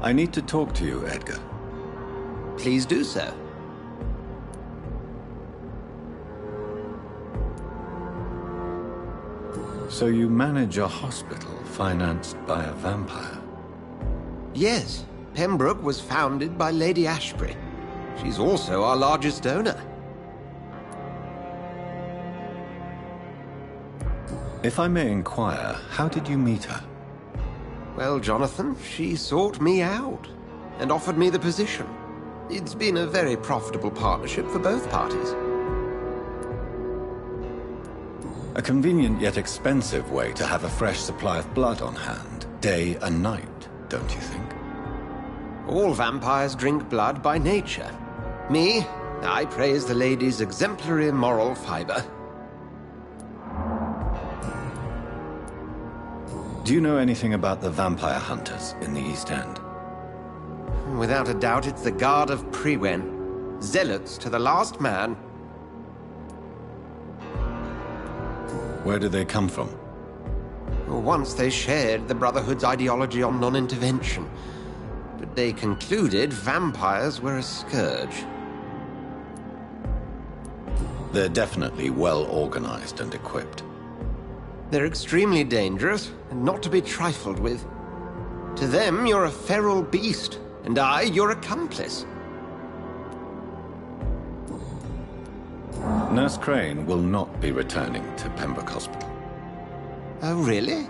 I need to talk to you, Edgar. Please do so. So you manage a hospital financed by a vampire? Yes, Pembroke was founded by Lady Ashbury. She's also our largest donor. If I may inquire, how did you meet her? Well, Jonathan, she sought me out and offered me the position. It's been a very profitable partnership for both parties. A convenient yet expensive way to have a fresh supply of blood on hand, day and night, don't you think? All vampires drink blood by nature. Me, I praise the lady's exemplary moral fiber. Do you know anything about the vampire hunters in the East End? Without a doubt, it's the Guard of Priwen. Zealots to the last man. Where do they come from? Once they shared the Brotherhood's ideology on non-intervention, but they concluded vampires were a scourge. They're definitely well organized and equipped. They're extremely dangerous and not to be trifled with. To them, you're a feral beast, and I, your accomplice. Nurse Crane will not be returning to Pembroke Hospital. Oh, really?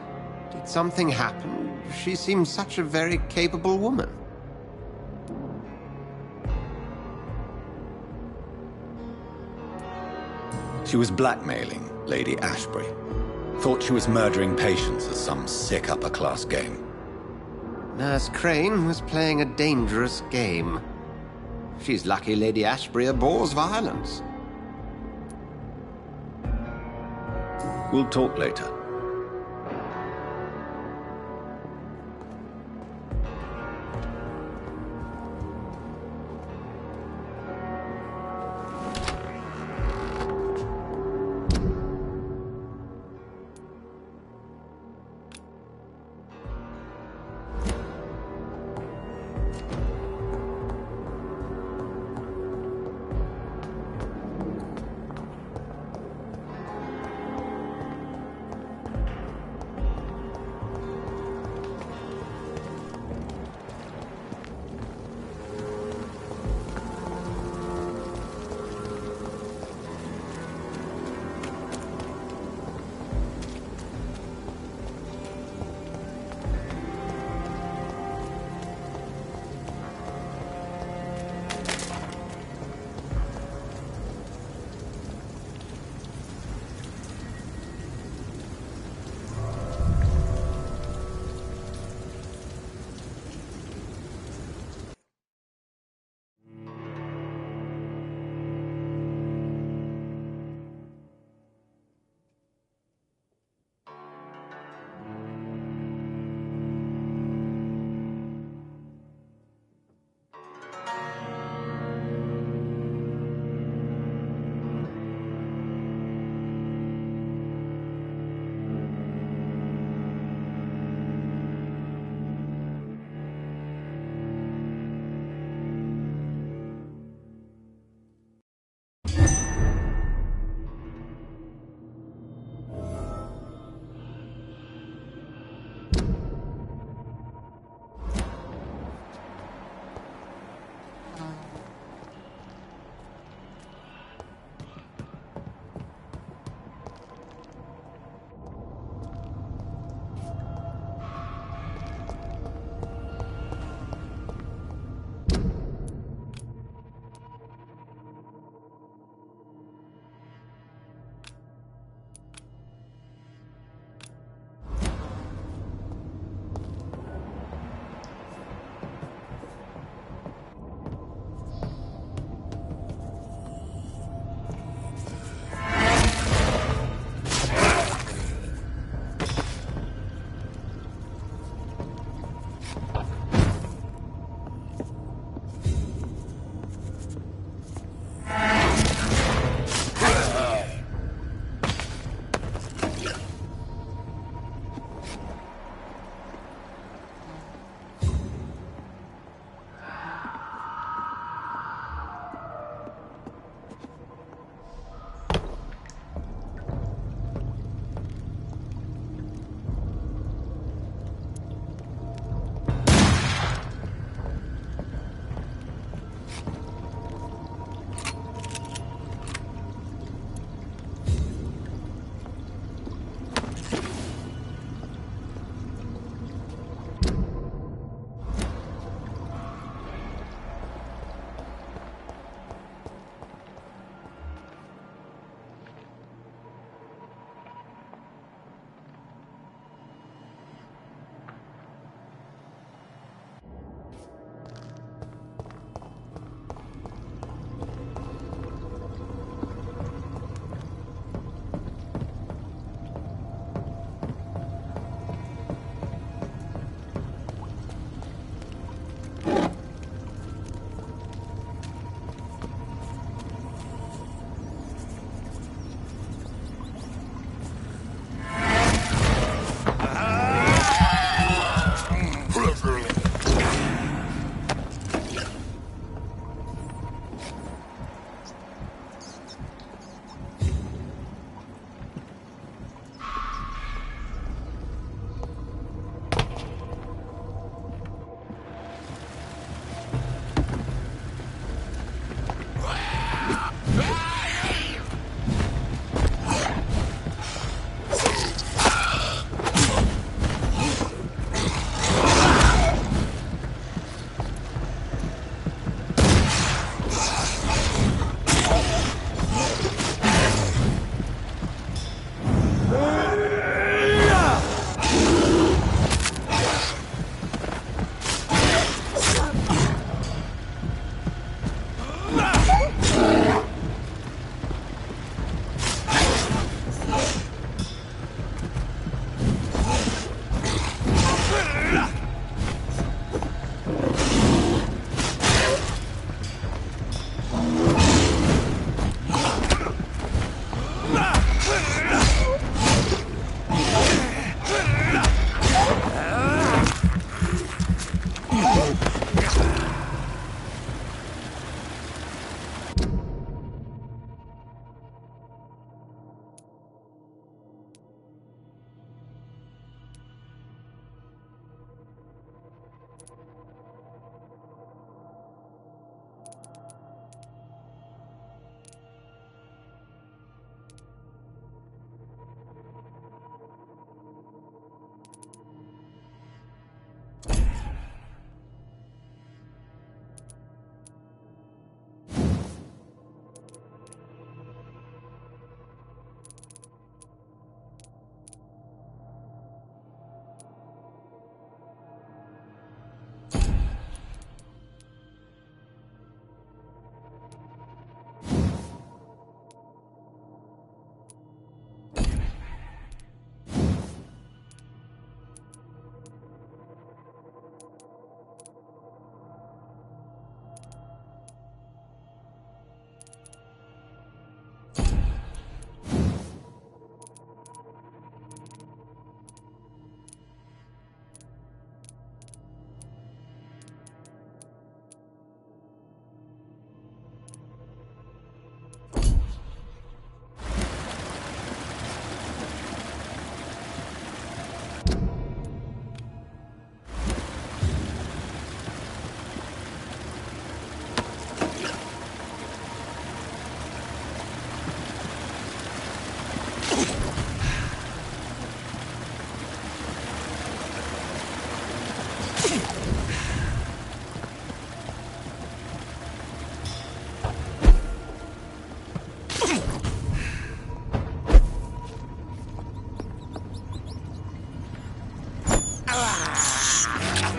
Did something happen? She seems such a very capable woman. She was blackmailing Lady Ashbury. Thought she was murdering patients as some sick upper-class game. Nurse Crane was playing a dangerous game. She's lucky Lady Ashbury abhors violence. We'll talk later.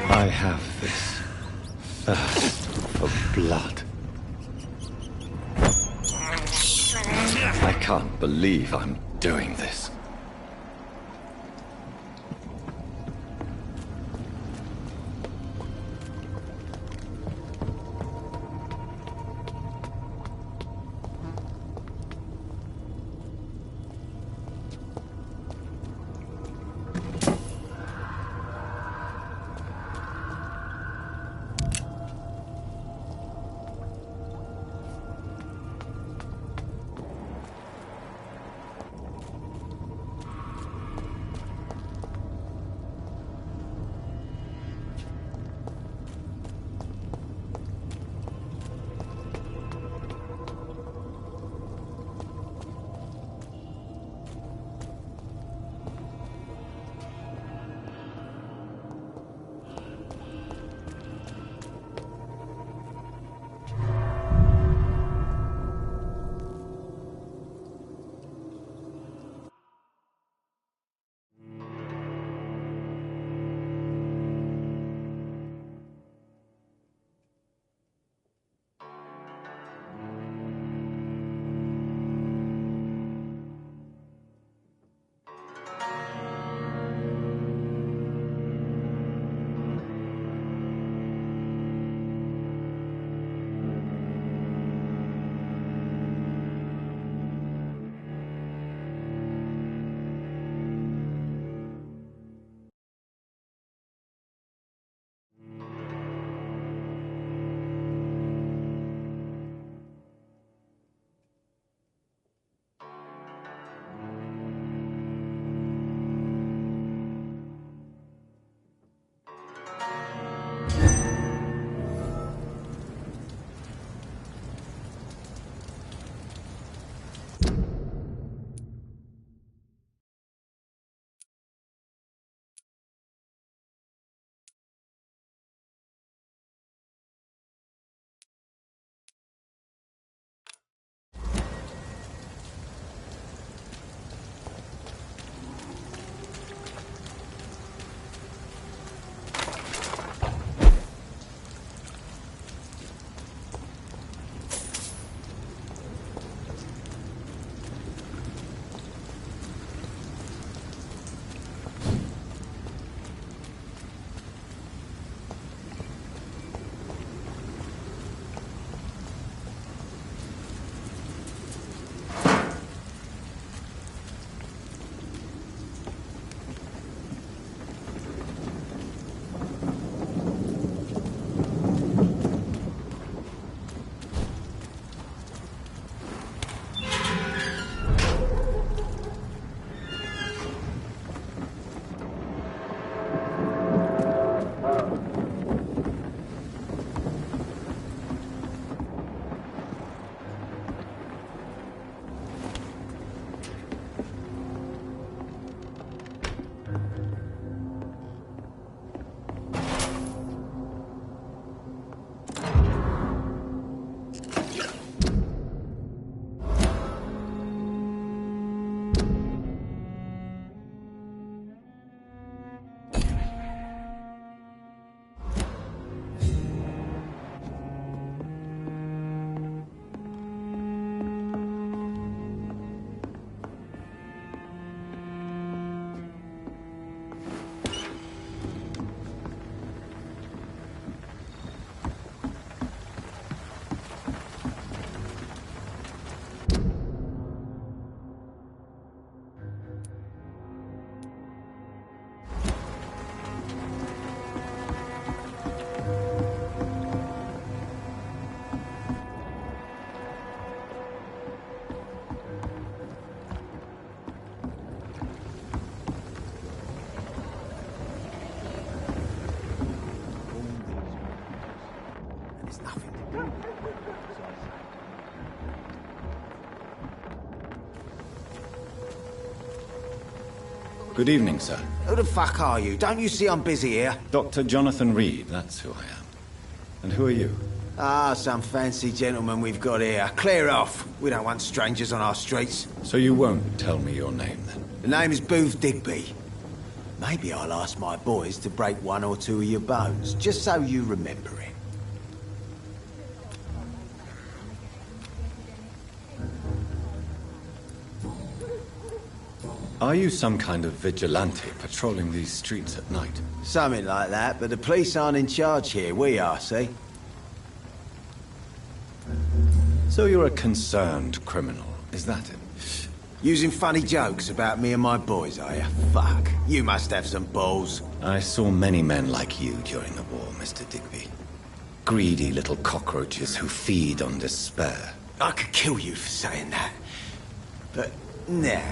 I have this thirst for blood. I can't believe I'm doing this. Good evening, sir. Who the fuck are you? Don't you see I'm busy here? Dr. Jonathan Reed, that's who I am. And who are you? Ah, some fancy gentleman we've got here. Clear off. We don't want strangers on our streets. So you won't tell me your name, then? The name is Booth Digby. Maybe I'll ask my boys to break one or two of your bones, just so you remember it. Are you some kind of vigilante patrolling these streets at night? Something like that, but the police aren't in charge here. We are, see? So you're a concerned criminal, is that it? Using funny jokes about me and my boys, are you? Fuck. You must have some balls. I saw many men like you during the war, Mr. Digby. Greedy little cockroaches who feed on despair. I could kill you for saying that. But, nah.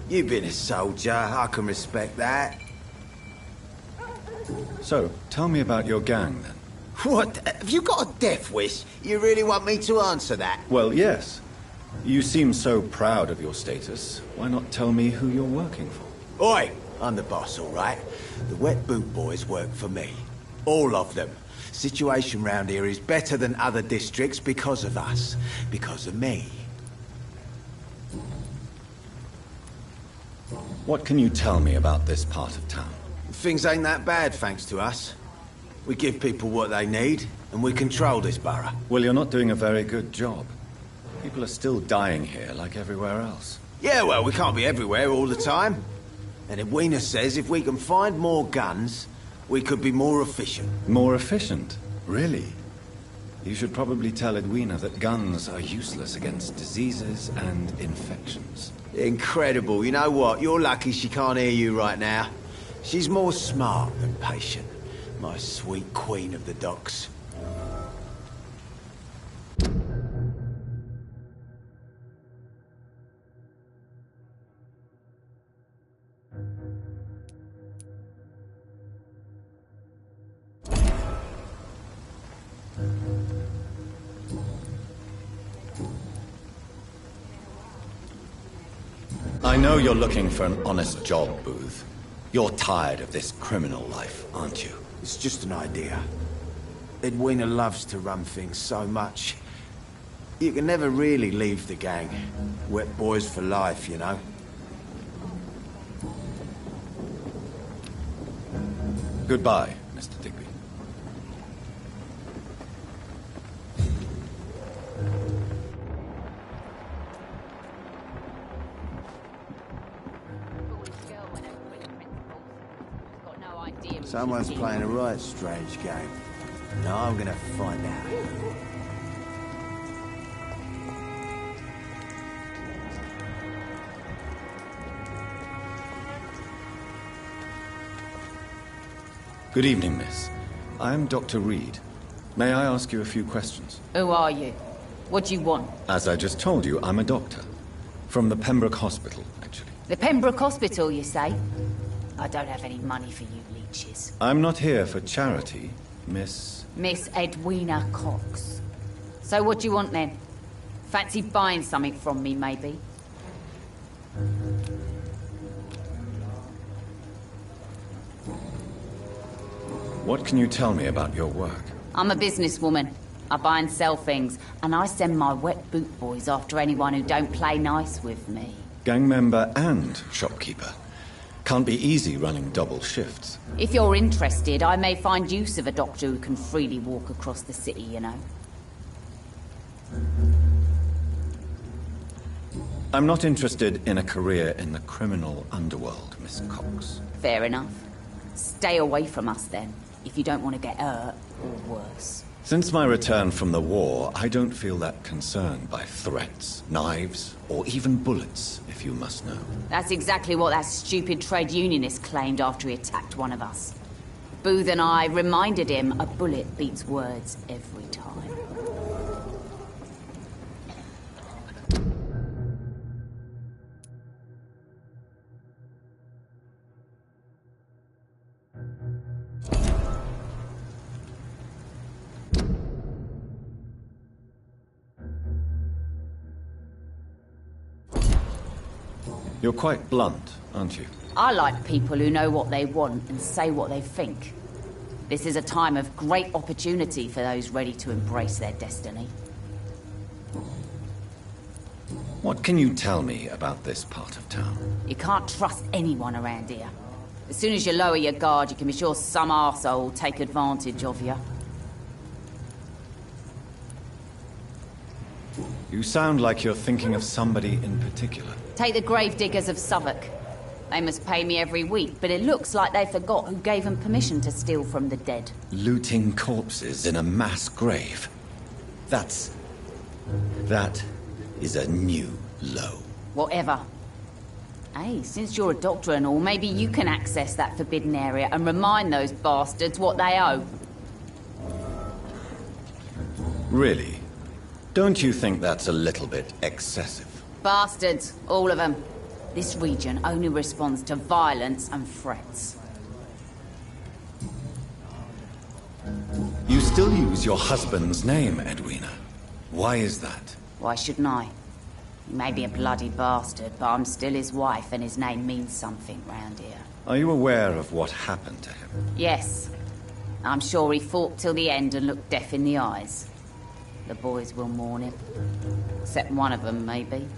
You've been a soldier. I can respect that. So, tell me about your gang, then. What? Have you got a death wish? You really want me to answer that? Well, yes. You seem so proud of your status. Why not tell me who you're working for? Oi! I'm the boss, all right? The Wet Boot Boys work for me. All of them. Situation round here is better than other districts because of us. Because of me. What can you tell me about this part of town? Things ain't that bad, thanks to us. We give people what they need, and we control this borough. Well, you're not doing a very good job. People are still dying here like everywhere else. Yeah, well, we can't be everywhere all the time. And Edwina says if we can find more guns, we could be more efficient. More efficient? Really? You should probably tell Edwina that guns are useless against diseases and infections. Incredible. You know what? You're lucky she can't hear you right now. She's more smart than patient. My sweet queen of the docks. I know you're looking for an honest job, Booth. You're tired of this criminal life, aren't you? It's just an idea. Edwina loves to run things so much. You can never really leave the gang. Wet boys for life, you know? Goodbye, Mr. Digby. Someone's playing a right strange game. Now I'm gonna find out. Good evening, miss. I'm Dr. Reed. May I ask you a few questions? Who are you? What do you want? As I just told you, I'm a doctor. From the Pembroke Hospital, actually. The Pembroke Hospital, you say? I don't have any money for you leeches. I'm not here for charity, Miss... Miss Edwina Cox. So what do you want then? Fancy buying something from me, maybe? What can you tell me about your work? I'm a businesswoman. I buy and sell things, and I send my wet boot boys after anyone who don't play nice with me. Gang member and shopkeeper. Can't be easy running double shifts. If you're interested, I may find use of a doctor who can freely walk across the city, you know. I'm not interested in a career in the criminal underworld, Miss Cox. Fair enough. Stay away from us then, if you don't want to get hurt, or worse. Since my return from the war, I don't feel that concerned by threats, knives, or even bullets, if you must know. That's exactly what that stupid trade unionist claimed after he attacked one of us. Booth and I reminded him a bullet beats words every time. You're quite blunt, aren't you? I like people who know what they want and say what they think. This is a time of great opportunity for those ready to embrace their destiny. What can you tell me about this part of town? You can't trust anyone around here. As soon as you lower your guard, you can be sure some arsehole will take advantage of you. You sound like you're thinking of somebody in particular. Take the gravediggers of Southwark. They must pay me every week, but it looks like they forgot who gave them permission to steal from the dead. Looting corpses in a mass grave. That is a new low. Whatever. Hey, since you're a doctor and all, maybe you can access that forbidden area and remind those bastards what they owe. Really? Don't you think that's a little bit excessive? Bastards, all of them. This region only responds to violence and threats. You still use your husband's name, Edwina. Why is that? Why shouldn't I? He may be a bloody bastard, but I'm still his wife and his name means something round here. Are you aware of what happened to him? Yes. I'm sure he fought till the end and looked death in the eyes. The boys will mourn him. Except one of them, maybe.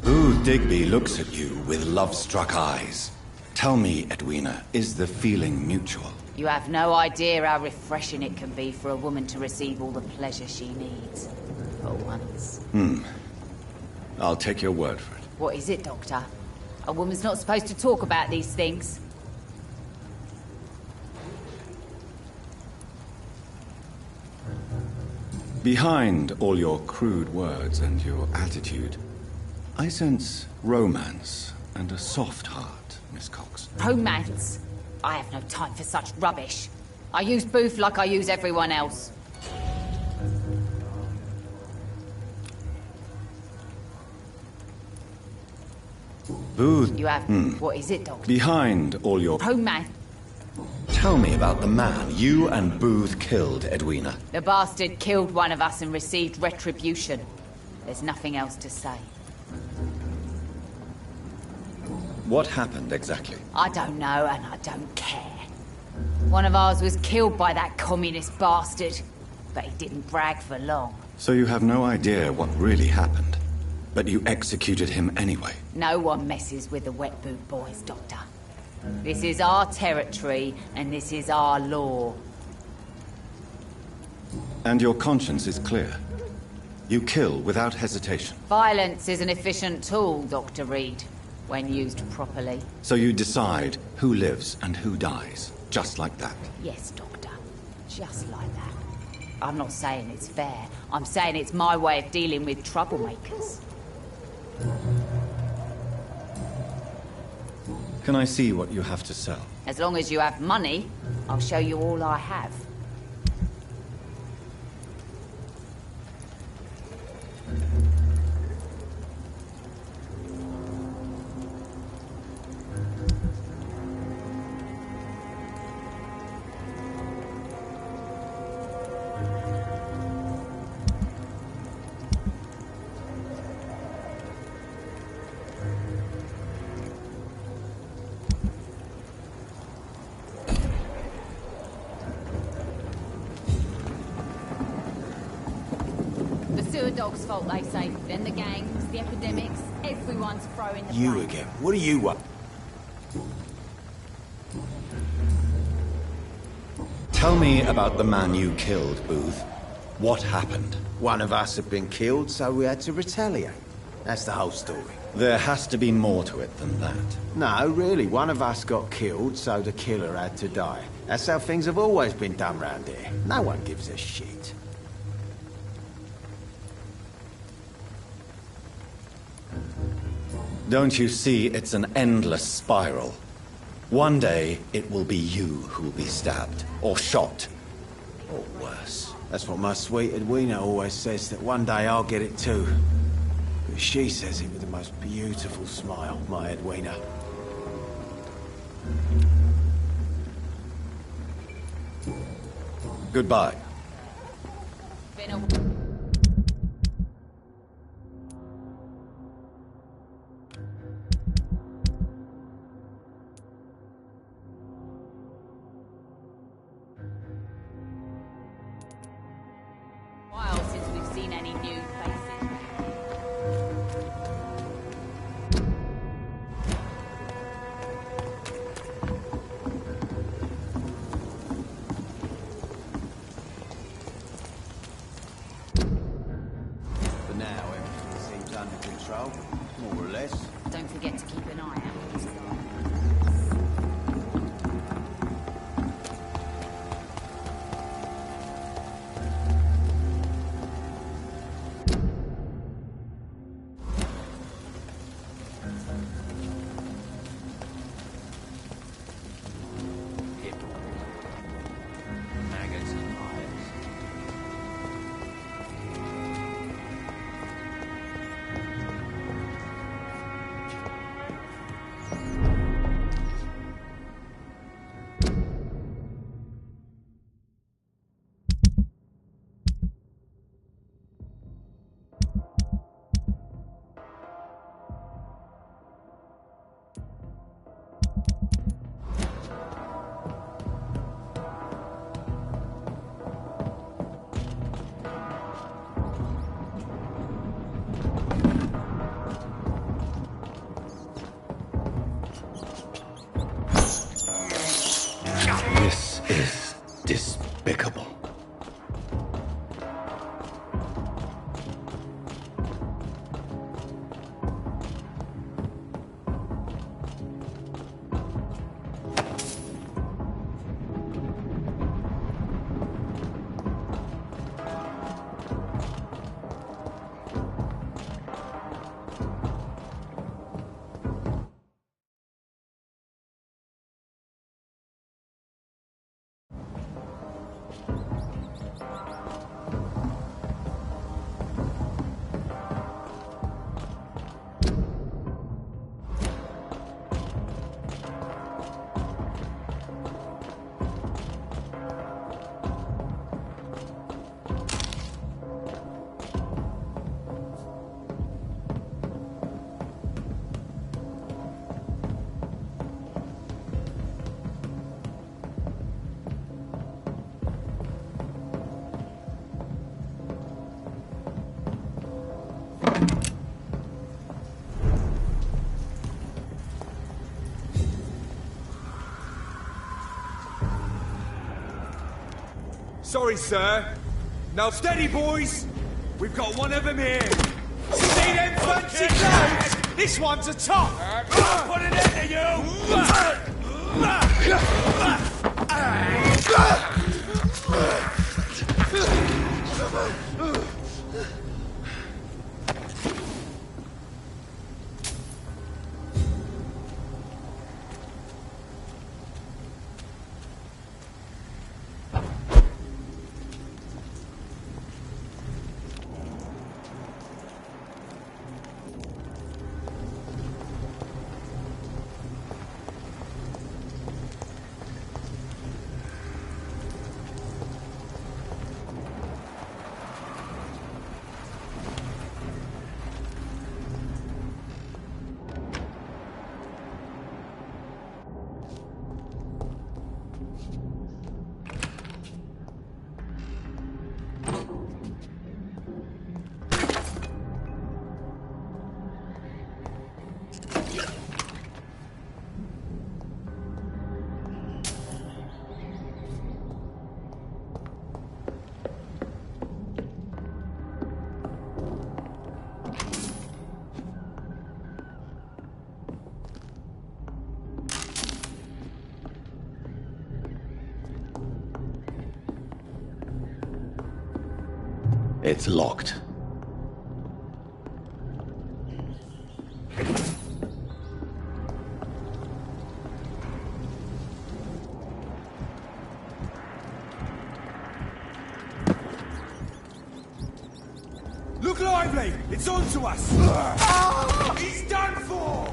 Booth Digby looks at you with love-struck eyes. Tell me, Edwina, is the feeling mutual? You have no idea how refreshing it can be for a woman to receive all the pleasure she needs. For once. I'll take your word for it. What is it, Doctor? A woman's not supposed to talk about these things. Behind all your crude words and your attitude, I sense romance and a soft heart, Miss Cox. Romance? I have no time for such rubbish. I use Booth like I use everyone else. Booth. You have... What is it, Doctor? Behind all your... Romance? Tell me about the man you and Booth killed, Edwina. The bastard killed one of us and received retribution. There's nothing else to say. What happened exactly? I don't know, and I don't care. One of ours was killed by that communist bastard, but he didn't brag for long. So you have no idea what really happened, but you executed him anyway? No one messes with the Wet Boot Boys, Doctor. This is our territory, and this is our law. And your conscience is clear. You kill without hesitation. Violence is an efficient tool, Dr. Reed, when used properly. So you decide who lives and who dies, just like that? Yes, Doctor. Just like that. I'm not saying it's fair. I'm saying it's my way of dealing with troublemakers. Can I see what you have to sell? As long as you have money, I'll show you all I have. Dog's fault, they say. Then the gangs, the epidemics, everyone's throwing the You blame. again. What do you want? Tell me about the man you killed, Booth. What happened? One of us had been killed, so we had to retaliate. That's the whole story. There has to be more to it than that. No, really. One of us got killed, so the killer had to die. That's how things have always been done round here. No one gives a shit. Don't you see it's an endless spiral? One day, it will be you who will be stabbed, or shot, or worse. That's what my sweet Edwina always says, that one day I'll get it too. But she says it with the most beautiful smile, my Edwina. Goodbye. Been a... Sorry, sir. Now steady, boys. We've got one of them here. See them fancy clothes? This one's a top. I'll put it into you. It's locked. Look lively! It's on to us! He's done for!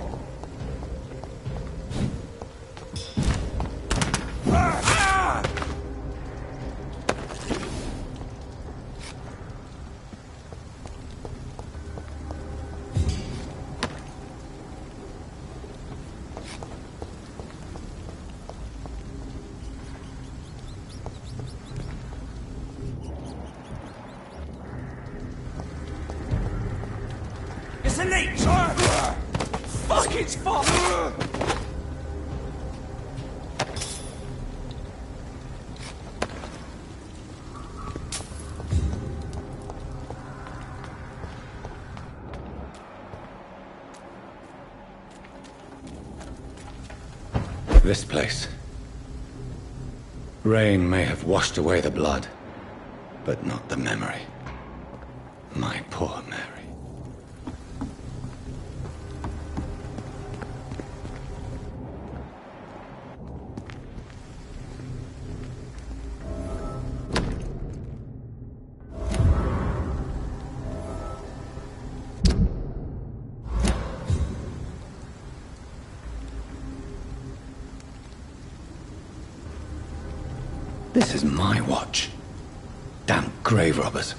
It's a leech! Fuck, it's fucked! This place. Rain may have washed away the blood, but not the memory. My poor Mary. This is my watch. Damn grave robbers.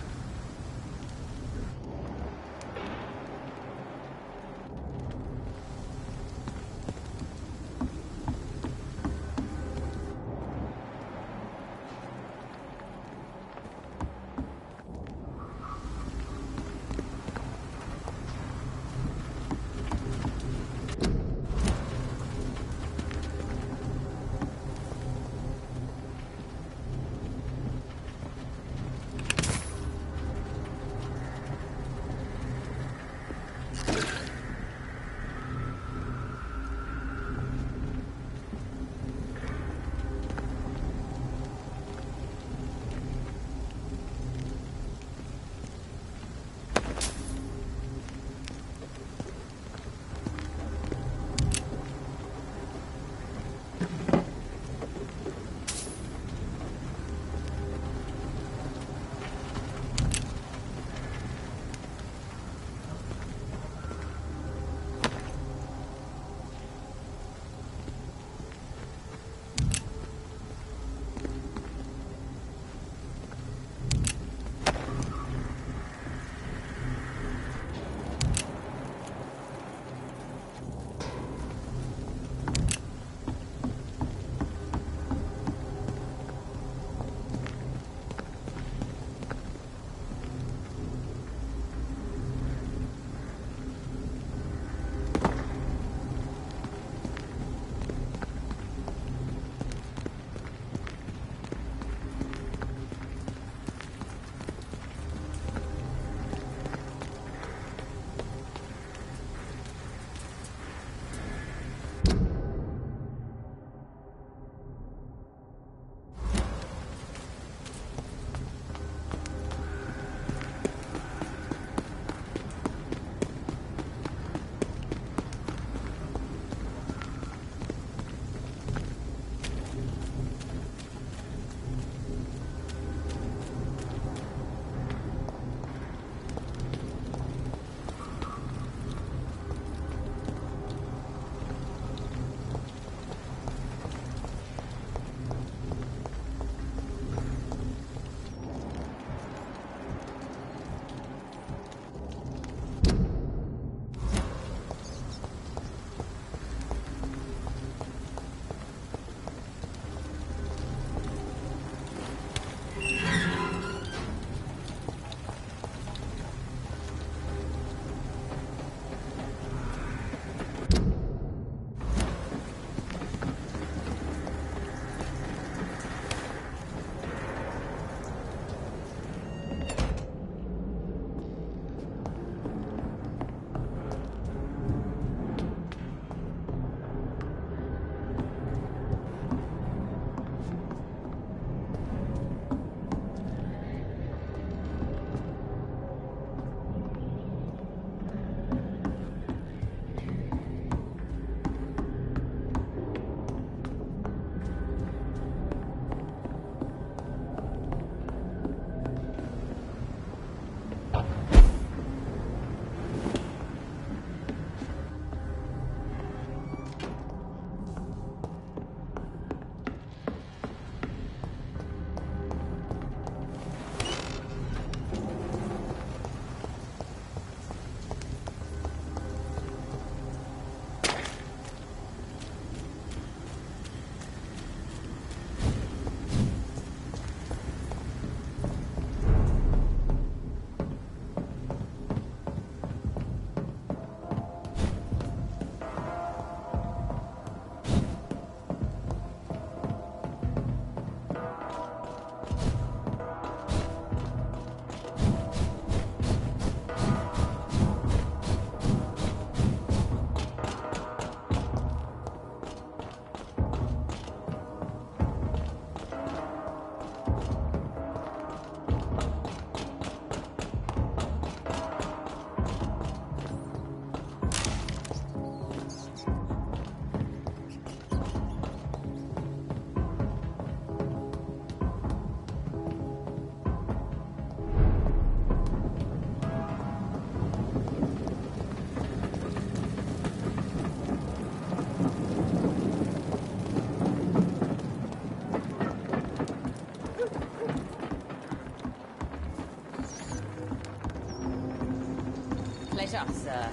Pleasure, sir.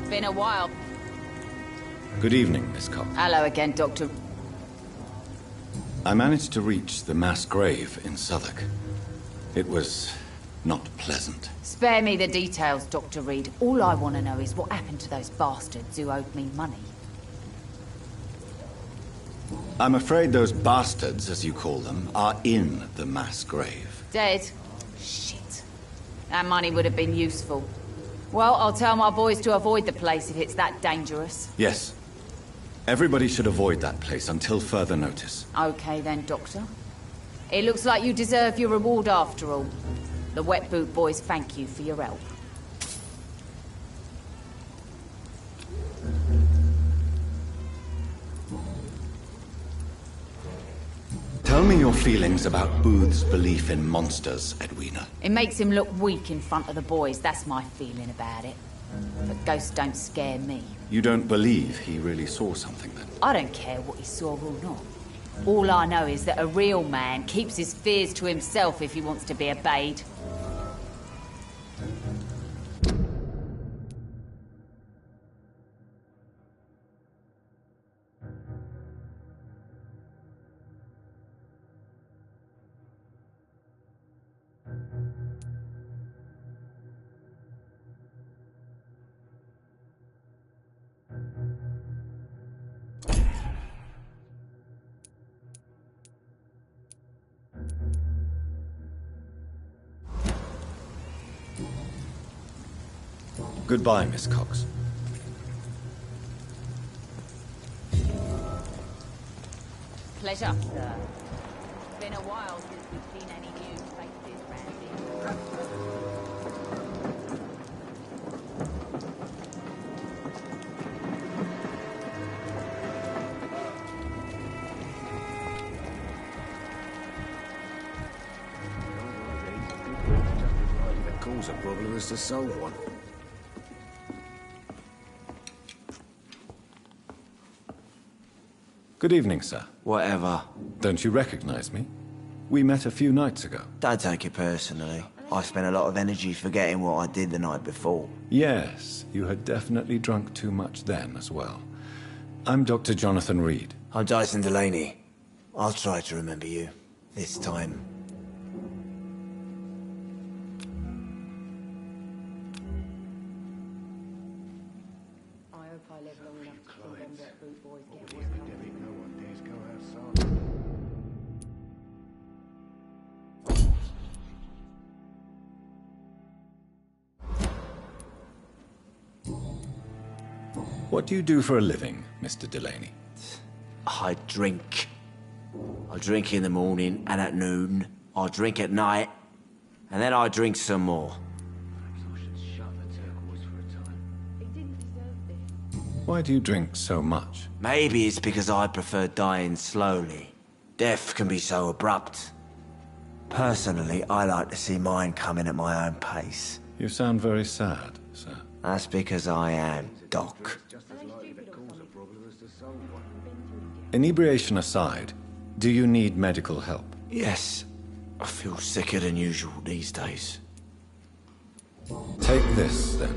Been a while. Good evening, Miss Cox. Hello again, Doctor. I managed to reach the mass grave in Southwark. It was not pleasant. Spare me the details, Dr. Reed. All I want to know is what happened to those bastards who owed me money. I'm afraid those bastards, as you call them, are in the mass grave. Dead? Shit. That money would have been useful. Well, I'll tell my boys to avoid the place if it's that dangerous. Yes. Everybody should avoid that place until further notice. Okay then, Doctor. It looks like you deserve your reward after all. The Wet Boot Boys thank you for your help. Tell me your feelings about Booth's belief in monsters, Edwina. It makes him look weak in front of the boys, that's my feeling about it. But ghosts don't scare me. You don't believe he really saw something then? I don't care what he saw or not. All I know is that a real man keeps his fears to himself if he wants to be obeyed. Goodbye, Miss Cox. Pleasure, sir. It's been a while since we've seen any new faces around here. That cause a problem is to solve one. Good evening, sir. Whatever. Don't you recognize me? We met a few nights ago. Don't take it personally. I spent a lot of energy forgetting what I did the night before. Yes, you had definitely drunk too much then as well. I'm Dr. Jonathan Reed. I'm Dyson Delaney. I'll try to remember you. This time. I hope I live long enough to see them Wet Boot Boys get what's coming. No one dares go outside. What do you do for a living, Mr. Delaney? I drink. I drink in the morning and at noon. I drink at night. And then I drink some more. Why do you drink so much? Maybe it's because I prefer dying slowly. Death can be so abrupt. Personally, I like to see mine coming at my own pace. You sound very sad, sir. That's because I am, Doc. Inebriation aside, do you need medical help? Yes, I feel sicker than usual these days. Take this, then.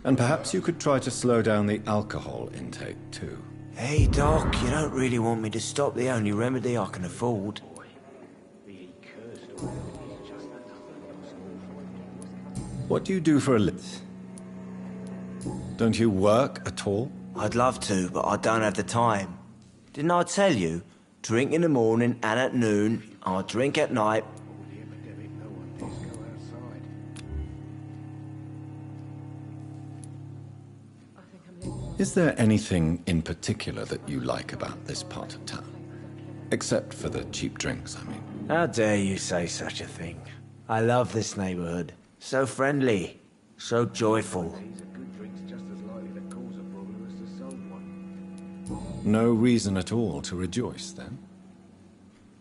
And perhaps you could try to slow down the alcohol intake, too. Hey, Doc, you don't really want me to stop the only remedy I can afford. What do you do for a living? Don't you work at all? I'd love to, but I don't have the time. Didn't I tell you? Drink in the morning and at noon. I drink at night. Is there anything in particular that you like about this part of town? Except for the cheap drinks, I mean. How dare you say such a thing? I love this neighborhood. So friendly. So joyful. No reason at all to rejoice, then?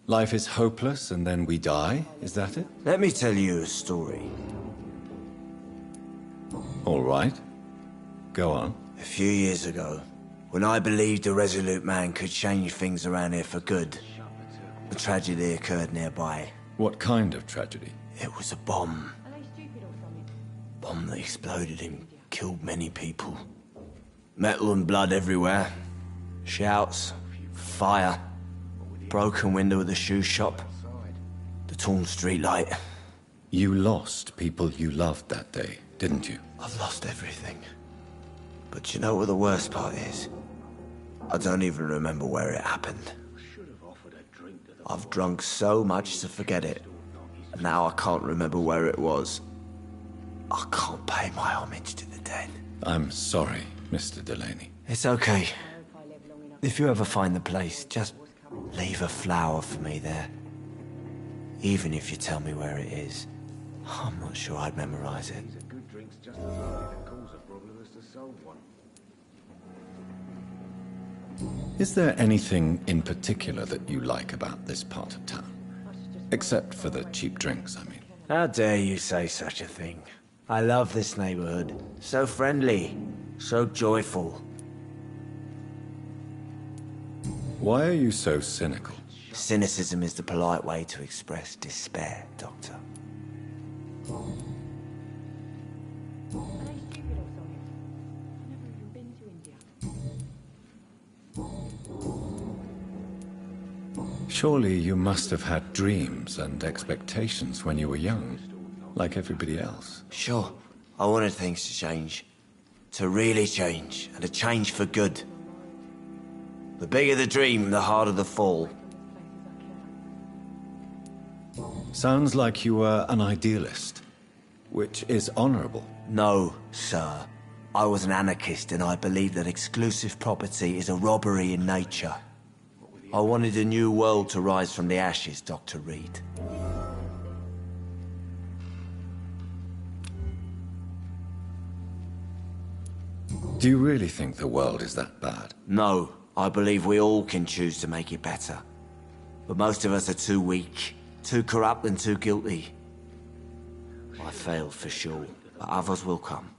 Life is hopeless and then we die, is that it? Let me tell you a story. All right. Go on. A few years ago, when I believed a resolute man could change things around here for good, a tragedy occurred nearby. What kind of tragedy? It was a bomb. bomb that exploded and killed many people. Metal and blood everywhere. Shouts, fire, broken window at the shoe shop, the torn street light. You lost people you loved that day, didn't you? I've lost everything. But you know what the worst part is? I don't even remember where it happened. I've drunk so much to forget it. And now I can't remember where it was. I can't pay my homage to the dead. I'm sorry, Mr. Delaney. It's okay. If you ever find the place, just leave a flower for me there. Even if you tell me where it is. I'm not sure I'd memorize it. Is there anything in particular that you like about this part of town? Except for the cheap drinks, I mean. How dare you say such a thing? I love this neighborhood. So friendly, so joyful. Why are you so cynical? Cynicism is the polite way to express despair, Doctor. Surely you must have had dreams and expectations when you were young, like everybody else. Sure, I wanted things to change. To really change, and to change for good. The bigger the dream, the harder the fall. Sounds like you were an idealist, which is honorable. No, sir. I was an anarchist and I believed that exclusive property is a robbery in nature. I wanted a new world to rise from the ashes, Dr. Reed. Do you really think the world is that bad? No, I believe we all can choose to make it better. But most of us are too weak, too corrupt and too guilty. I failed for sure, but others will come.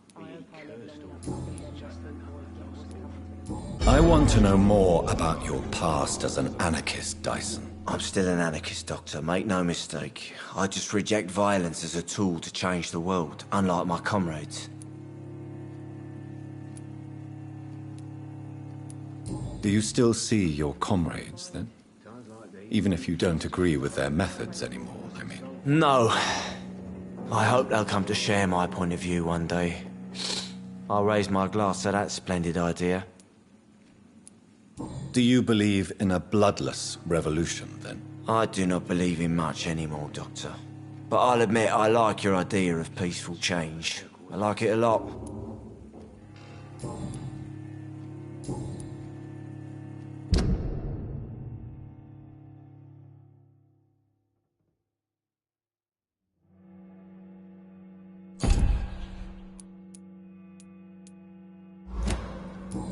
I want to know more about your past as an anarchist, Dyson. I'm still an anarchist, Doctor, make no mistake. I just reject violence as a tool to change the world, unlike my comrades. Do you still see your comrades, then? Even if you don't agree with their methods anymore, I mean. No. I hope they'll come to share my point of view one day. I'll raise my glass to that splendid idea. Do you believe in a bloodless revolution, then? I do not believe in much anymore, Doctor. But I'll admit I like your idea of peaceful change. I like it a lot.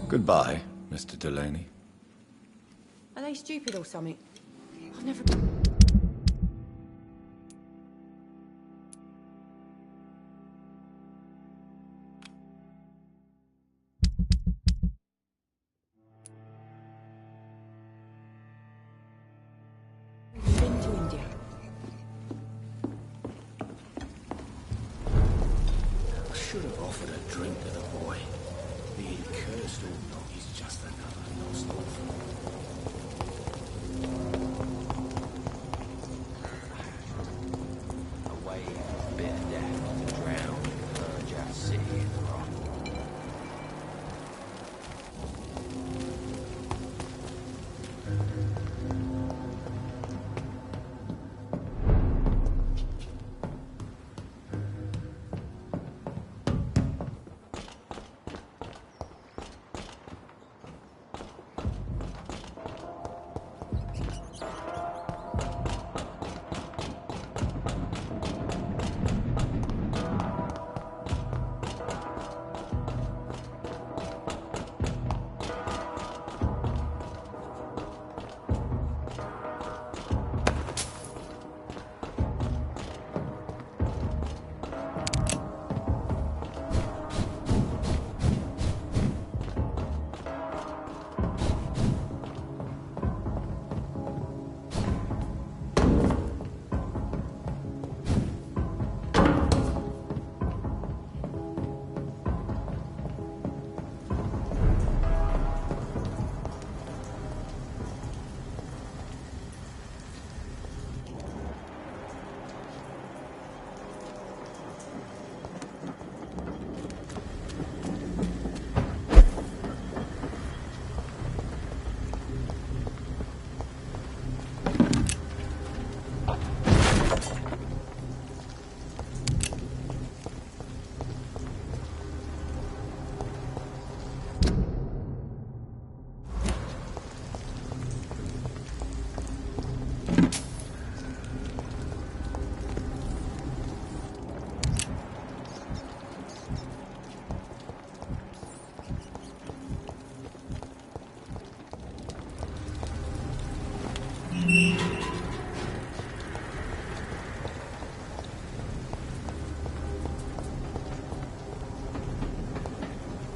Goodbye, Mr. Delaney. Are they stupid or something? I've never... been to India. I should have offered a drink to the boy. Being cursed or not, he's just another lost orphan. Away from bitter death to drown and purge our city in the rock.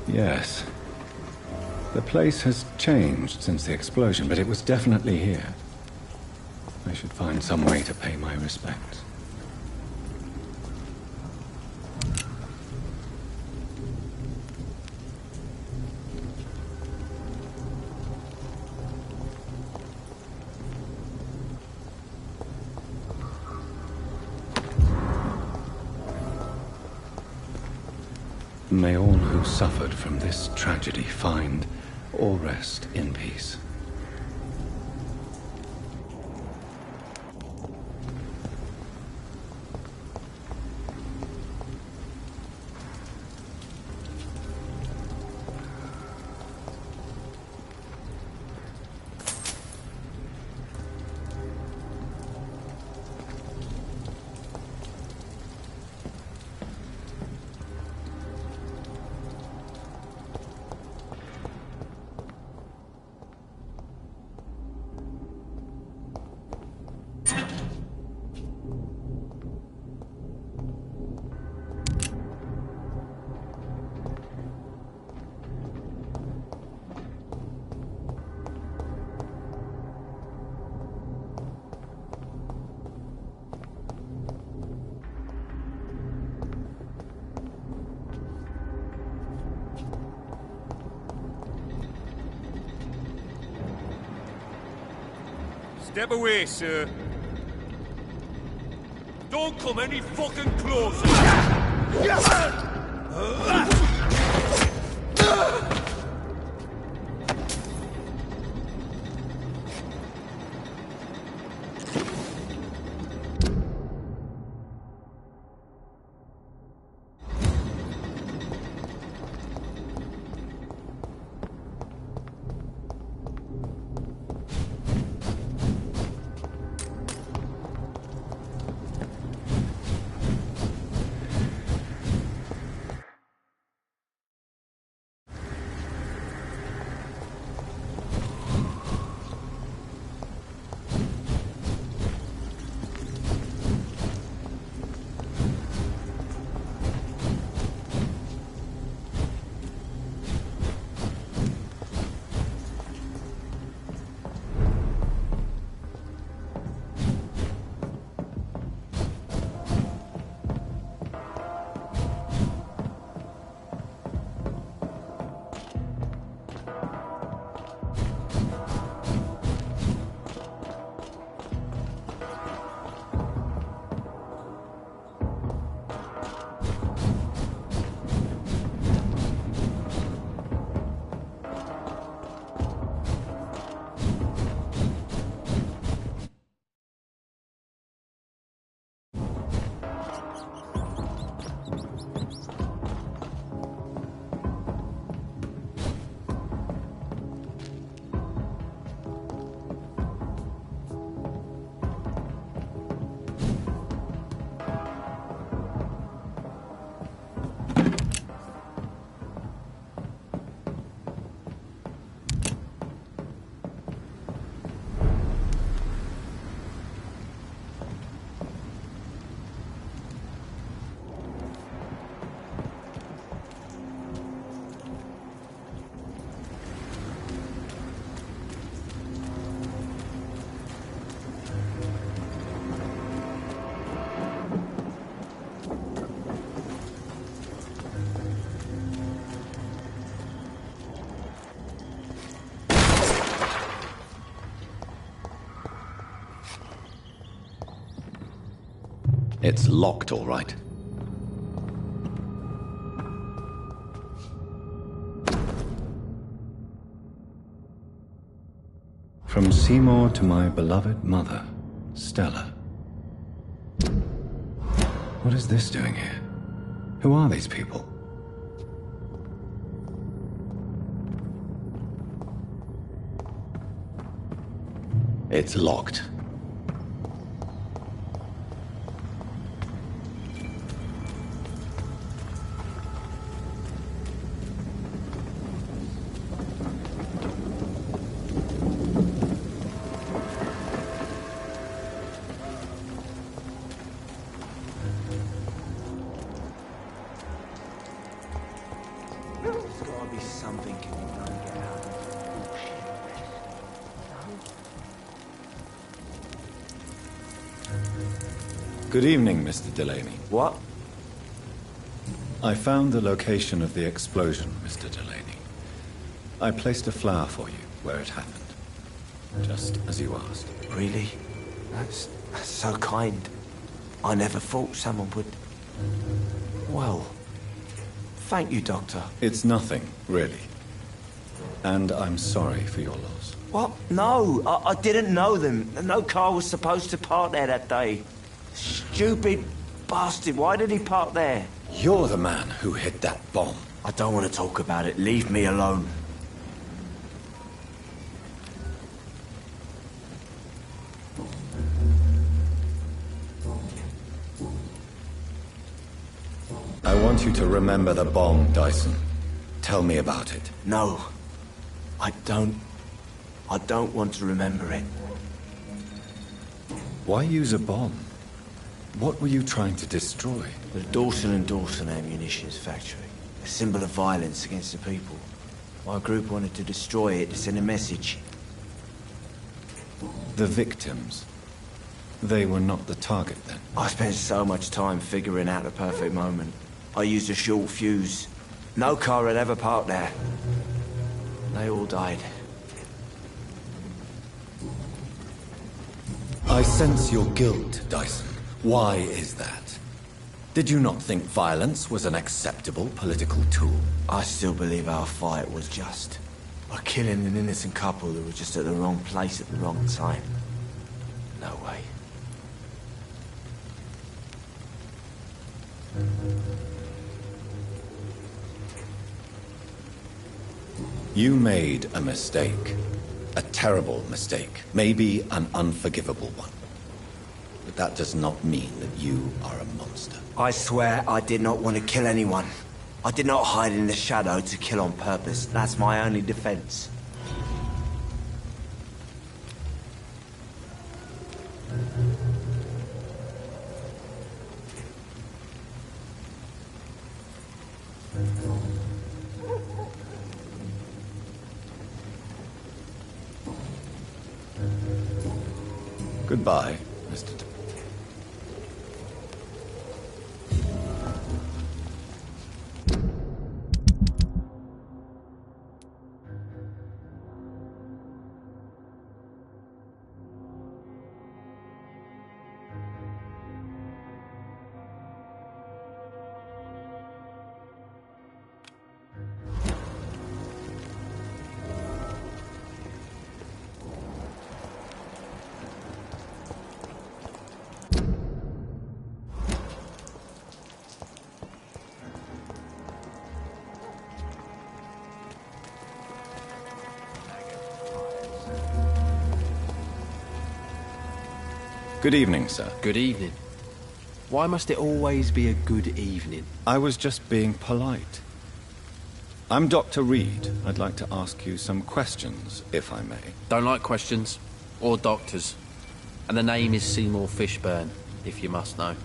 Yes. The place has changed since the explosion, but it was definitely here. I should find some way to pay my respects. May all who suffered from this tragedy find or rest in peace. Step away, sir. Don't come any fucking closer! It's locked, all right. From Seymour to my beloved mother, Stella. What is this doing here? Who are these people? It's locked. Good evening, Mr. Delaney. What? I found the location of the explosion, Mr. Delaney. I placed a flower for you where it happened. Just as you asked. Really? That's so kind. I never thought someone would... Well... Thank you, Doctor. It's nothing, really. And I'm sorry for your loss. What? No, I didn't know them. No car was supposed to park there that day. Stupid bastard, why did he park there? You're the man who hid that bomb. I don't want to talk about it. Leave me alone. I want you to remember the bomb, Dyson. Tell me about it. No. I don't want to remember it. Why use a bomb? What were you trying to destroy? The Dawson & Dawson ammunitions factory. A symbol of violence against the people. My group wanted to destroy it to send a message. The victims. They were not the target then. I spent so much time figuring out the perfect moment. I used a short fuse. No car had ever parked there. They all died. I sense your guilt, Dyson. Why is that? Did you not think violence was an acceptable political tool? I still believe our fight was just. By killing an innocent couple who were just at the wrong place at the wrong time. No way. You made a mistake. A terrible mistake. Maybe an unforgivable one. But that does not mean that you are a monster. I swear I did not want to kill anyone. I did not hide in the shadow to kill on purpose. That's my only defense. Goodbye, Mr. Good evening, sir. Good evening. Why must it always be a good evening? I was just being polite. I'm Dr. Reed. I'd like to ask you some questions, if I may. Don't like questions. Or doctors. And the name is Seymour Fishburne, if you must know.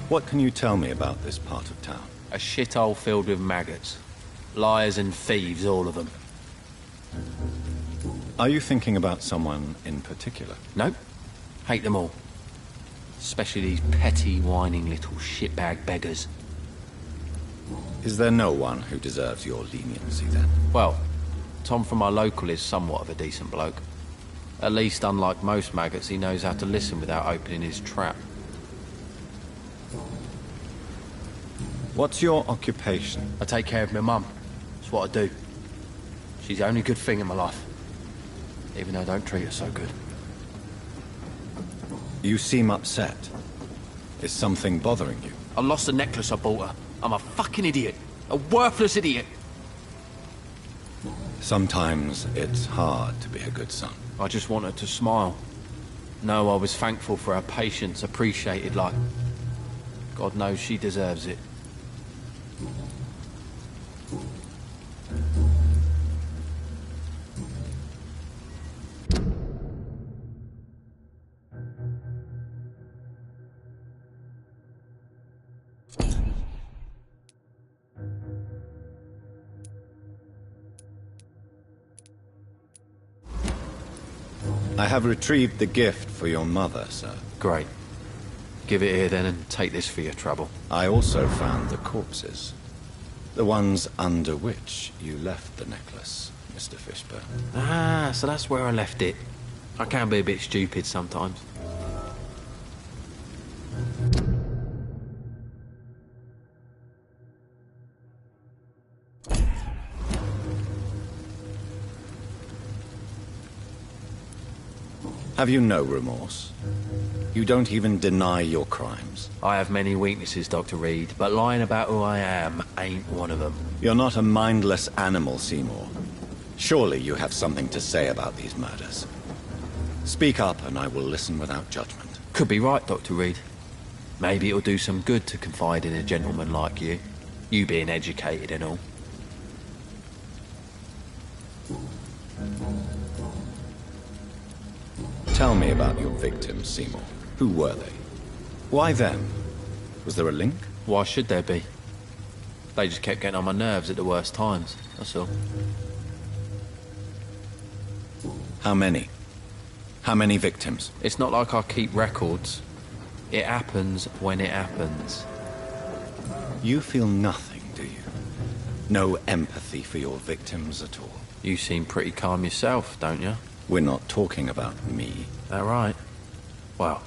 What can you tell me about this part of town? A shithole filled with maggots. Liars and thieves, all of them. Are you thinking about someone in particular? Nope. Hate them all. Especially these petty, whining little shitbag beggars. Is there no one who deserves your leniency, then? Well, Tom from our local is somewhat of a decent bloke. At least, unlike most maggots, he knows how to listen without opening his trap. What's your occupation? I take care of my mum. That's what I do. She's the only good thing in my life. Even though I don't treat her so good. You seem upset. Is something bothering you? I lost the necklace I bought her. I'm a fucking idiot. A worthless idiot. Sometimes it's hard to be a good son. I just want her to smile. No, I was thankful for her patience, appreciated like... God knows she deserves it. I have retrieved the gift for your mother, sir. Great. Give it here then and take this for your trouble. I also found the corpses. The ones under which you left the necklace, Mr. Fishburne. Ah, so that's where I left it. I can be a bit stupid sometimes. Have you no remorse? You don't even deny your crimes. I have many weaknesses, Dr. Reed, but lying about who I am ain't one of them. You're not a mindless animal, Seymour. Surely you have something to say about these murders. Speak up and I will listen without judgment. Could be right, Dr. Reed. Maybe it'll do some good to confide in a gentleman like you. You being educated and all. Tell me about your victims, Seymour. Who were they? Why them? Was there a link? Why should there be? They just kept getting on my nerves at the worst times, that's all. How many? How many victims? It's not like I keep records. It happens when it happens. You feel nothing, do you? No empathy for your victims at all? You seem pretty calm yourself, don't you? We're not talking about me. That right? Well,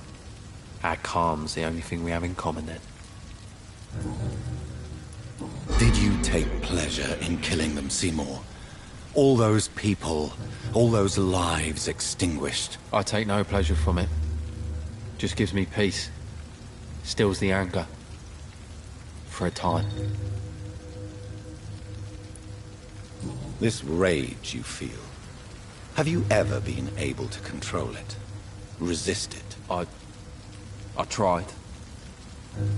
our calm's the only thing we have in common then. Did you take pleasure in killing them, Seymour? All those people, all those lives extinguished. I take no pleasure from it. Just gives me peace. Stills the anger. For a time. This rage you feel, have you ever been able to control it? Resist it? I tried.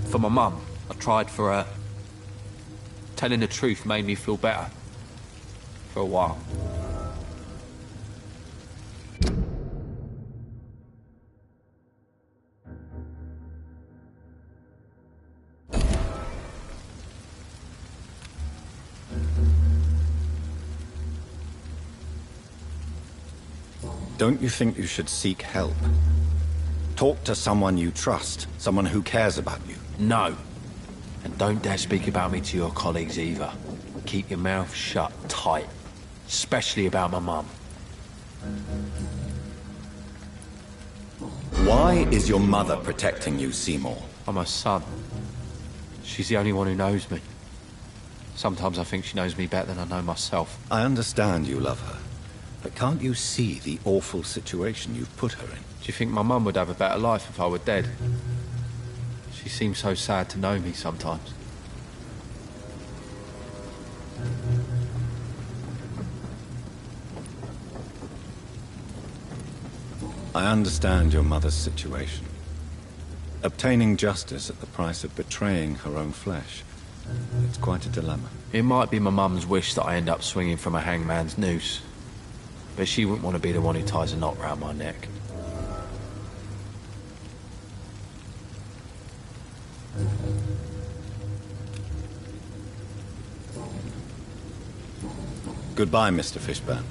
For my mum, I tried for her. Telling the truth made me feel better. For a while. Don't you think you should seek help? Talk to someone you trust, someone who cares about you. No. And don't dare speak about me to your colleagues either. Keep your mouth shut tight. Especially about my mum. Why is your mother protecting you, Seymour? I'm her son. She's the only one who knows me. Sometimes I think she knows me better than I know myself. I understand you love her, but can't you see the awful situation you've put her in? Do you think my mum would have a better life if I were dead? She seems so sad to know me sometimes. I understand your mother's situation. Obtaining justice at the price of betraying her own flesh. It's quite a dilemma. It might be my mum's wish that I end up swinging from a hangman's noose. But she wouldn't want to be the one who ties a knot round my neck. Goodbye, Mr. Fishburne.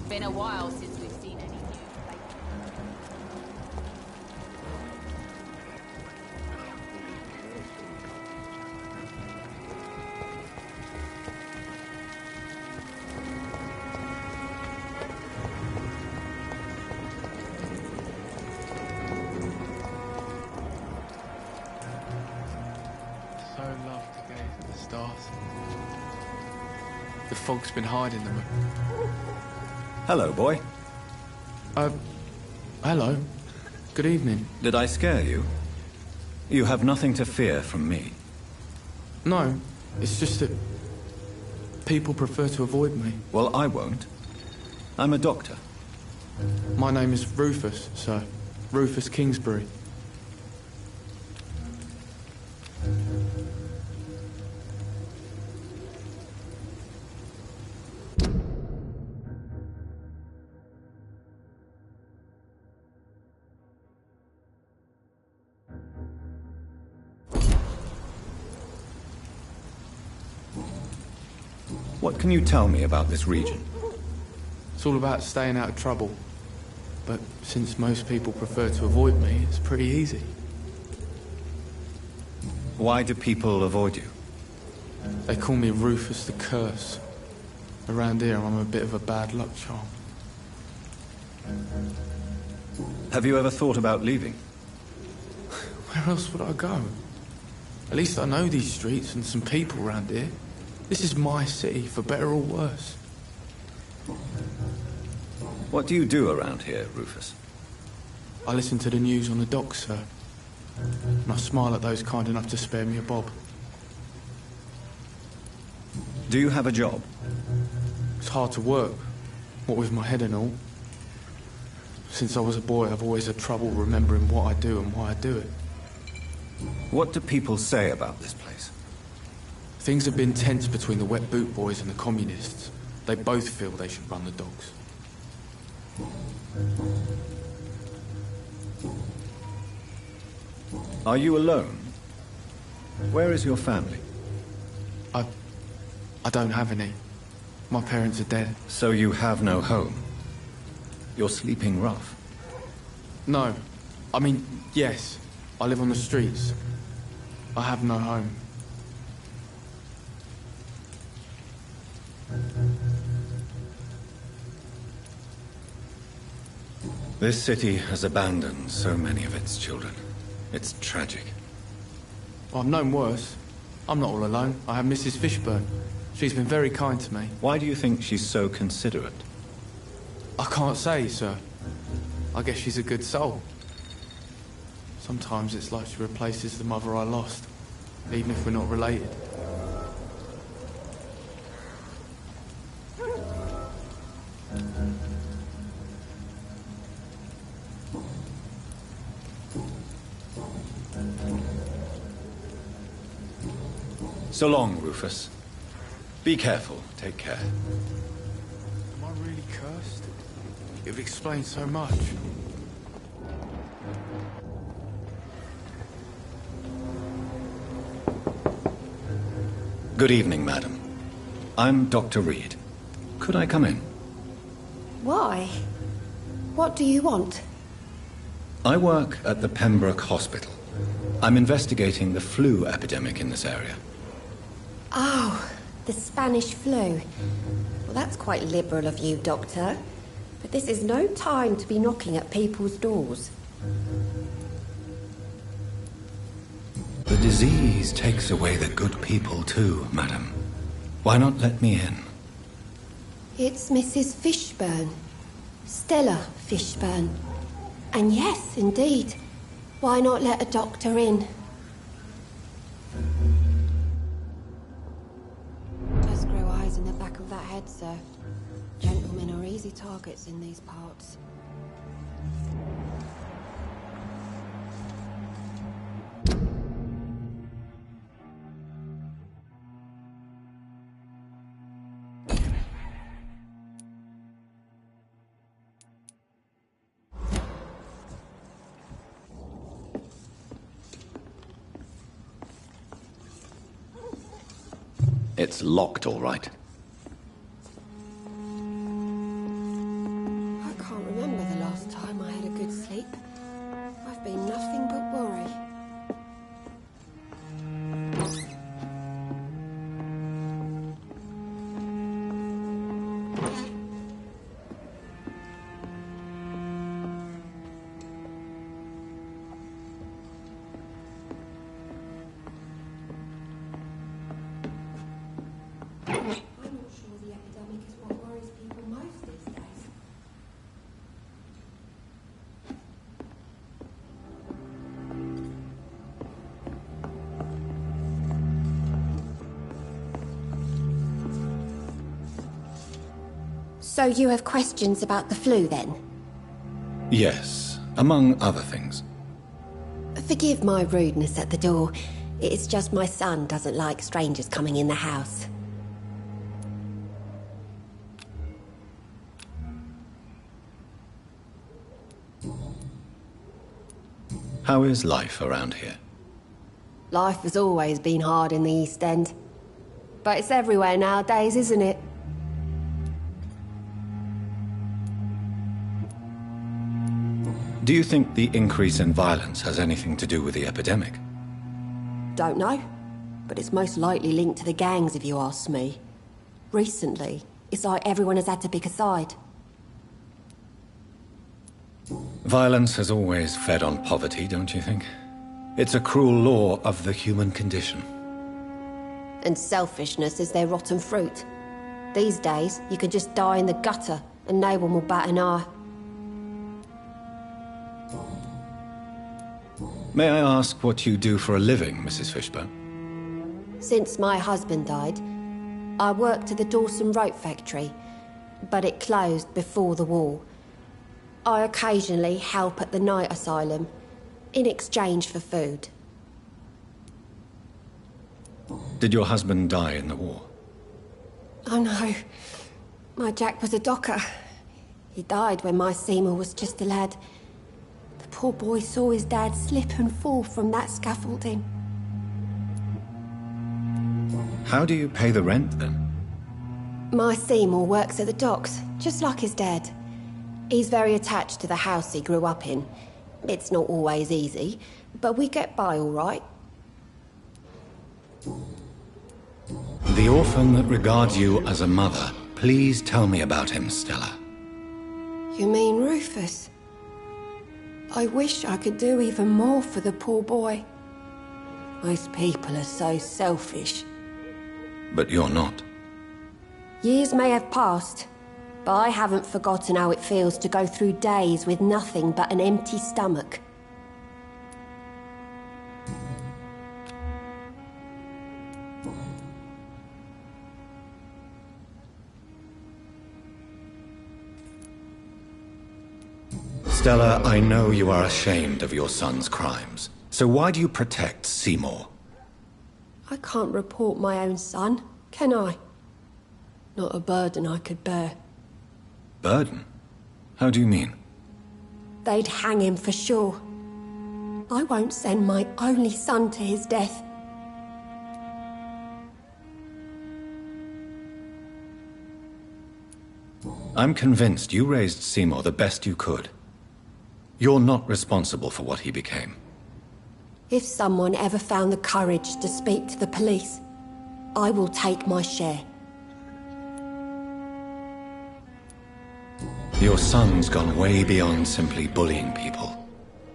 Been a while since we've seen any news. so love to gaze at the stars. The fog's been hiding them. Hello, boy. Hello. Good evening. Did I scare you? You have nothing to fear from me. No, it's just that people prefer to avoid me. Well, I won't. I'm a doctor. My name is Rufus, sir. Rufus Kingsbury. What can you tell me about this region? It's all about staying out of trouble. But since most people prefer to avoid me, it's pretty easy. Why do people avoid you? They call me Rufus the Curse. Around here, I'm a bit of a bad luck charm. Have you ever thought about leaving? Where else would I go? At least I know these streets and some people around here. This is my city, for better or worse. What do you do around here, Rufus? I listen to the news on the docks, sir. And I smile at those kind enough to spare me a bob. Do you have a job? It's hard to work, what with my head and all. Since I was a boy, I've always had trouble remembering what I do and why I do it. What do people say about this place? Things have been tense between the wet boot boys and the communists. They both feel they should run the dogs. Are you alone? Where is your family? I don't have any. My parents are dead. So you have no home? You're sleeping rough? No. I mean, yes. I live on the streets. I have no home. This city has abandoned so many of its children. It's tragic. Well, I've known worse. I'm not all alone. I have Mrs. Fishburne. She's been very kind to me. Why do you think she's so considerate? I can't say, sir. I guess she's a good soul. Sometimes it's like she replaces the mother I lost, even if we're not related. So long, Rufus. Be careful. Take care. Am I really cursed? It would explain so much. Good evening, madam. I'm Dr. Reed. Could I come in? Why? What do you want? I work at the Pembroke Hospital. I'm investigating the flu epidemic in this area. Oh, the Spanish flu. Well, that's quite liberal of you, Doctor. But this is no time to be knocking at people's doors. The disease takes away the good people too, madam. Why not let me in? It's Mrs. Fishburne. Stella Fishburne. And yes, indeed. Why not let a doctor in? Just grow eyes in the back of that head, sir. Gentlemen are easy targets in these parts. It's locked, all right. I can't remember the last time I had a good sleep. I've been nothing but worry. So you have questions about the flu, then? Yes, among other things. Forgive my rudeness at the door. It's just my son doesn't like strangers coming in the house. How is life around here? Life has always been hard in the East End. But it's everywhere nowadays, isn't it? Do you think the increase in violence has anything to do with the epidemic? Don't know. But it's most likely linked to the gangs, if you ask me. Recently, it's like everyone has had to pick a side. Violence has always fed on poverty, don't you think? It's a cruel law of the human condition. And selfishness is their rotten fruit. These days, you can just die in the gutter, and no one will bat an eye. May I ask what you do for a living, Mrs. Fishburne? Since my husband died, I worked at the Dawson Rope factory, but it closed before the war. I occasionally help at the night asylum, in exchange for food. Did your husband die in the war? Oh no. My Jack was a docker. He died when my Seymour was just a lad. The poor boy saw his dad slip and fall from that scaffolding. How do you pay the rent, then? My Seymour works at the docks, just like his dad. He's very attached to the house he grew up in. It's not always easy, but we get by all right. The orphan that regards you as a mother. Please tell me about him, Stella. You mean Rufus? I wish I could do even more for the poor boy. Most people are so selfish. But you're not. Years may have passed, but I haven't forgotten how it feels to go through days with nothing but an empty stomach. Stella, I know you are ashamed of your son's crimes. So why do you protect Seymour? I can't report my own son, can I? Not a burden I could bear. Burden? How do you mean? They'd hang him for sure. I won't send my only son to his death. I'm convinced you raised Seymour the best you could. You're not responsible for what he became. If someone ever found the courage to speak to the police, I will take my share. Your son's gone way beyond simply bullying people.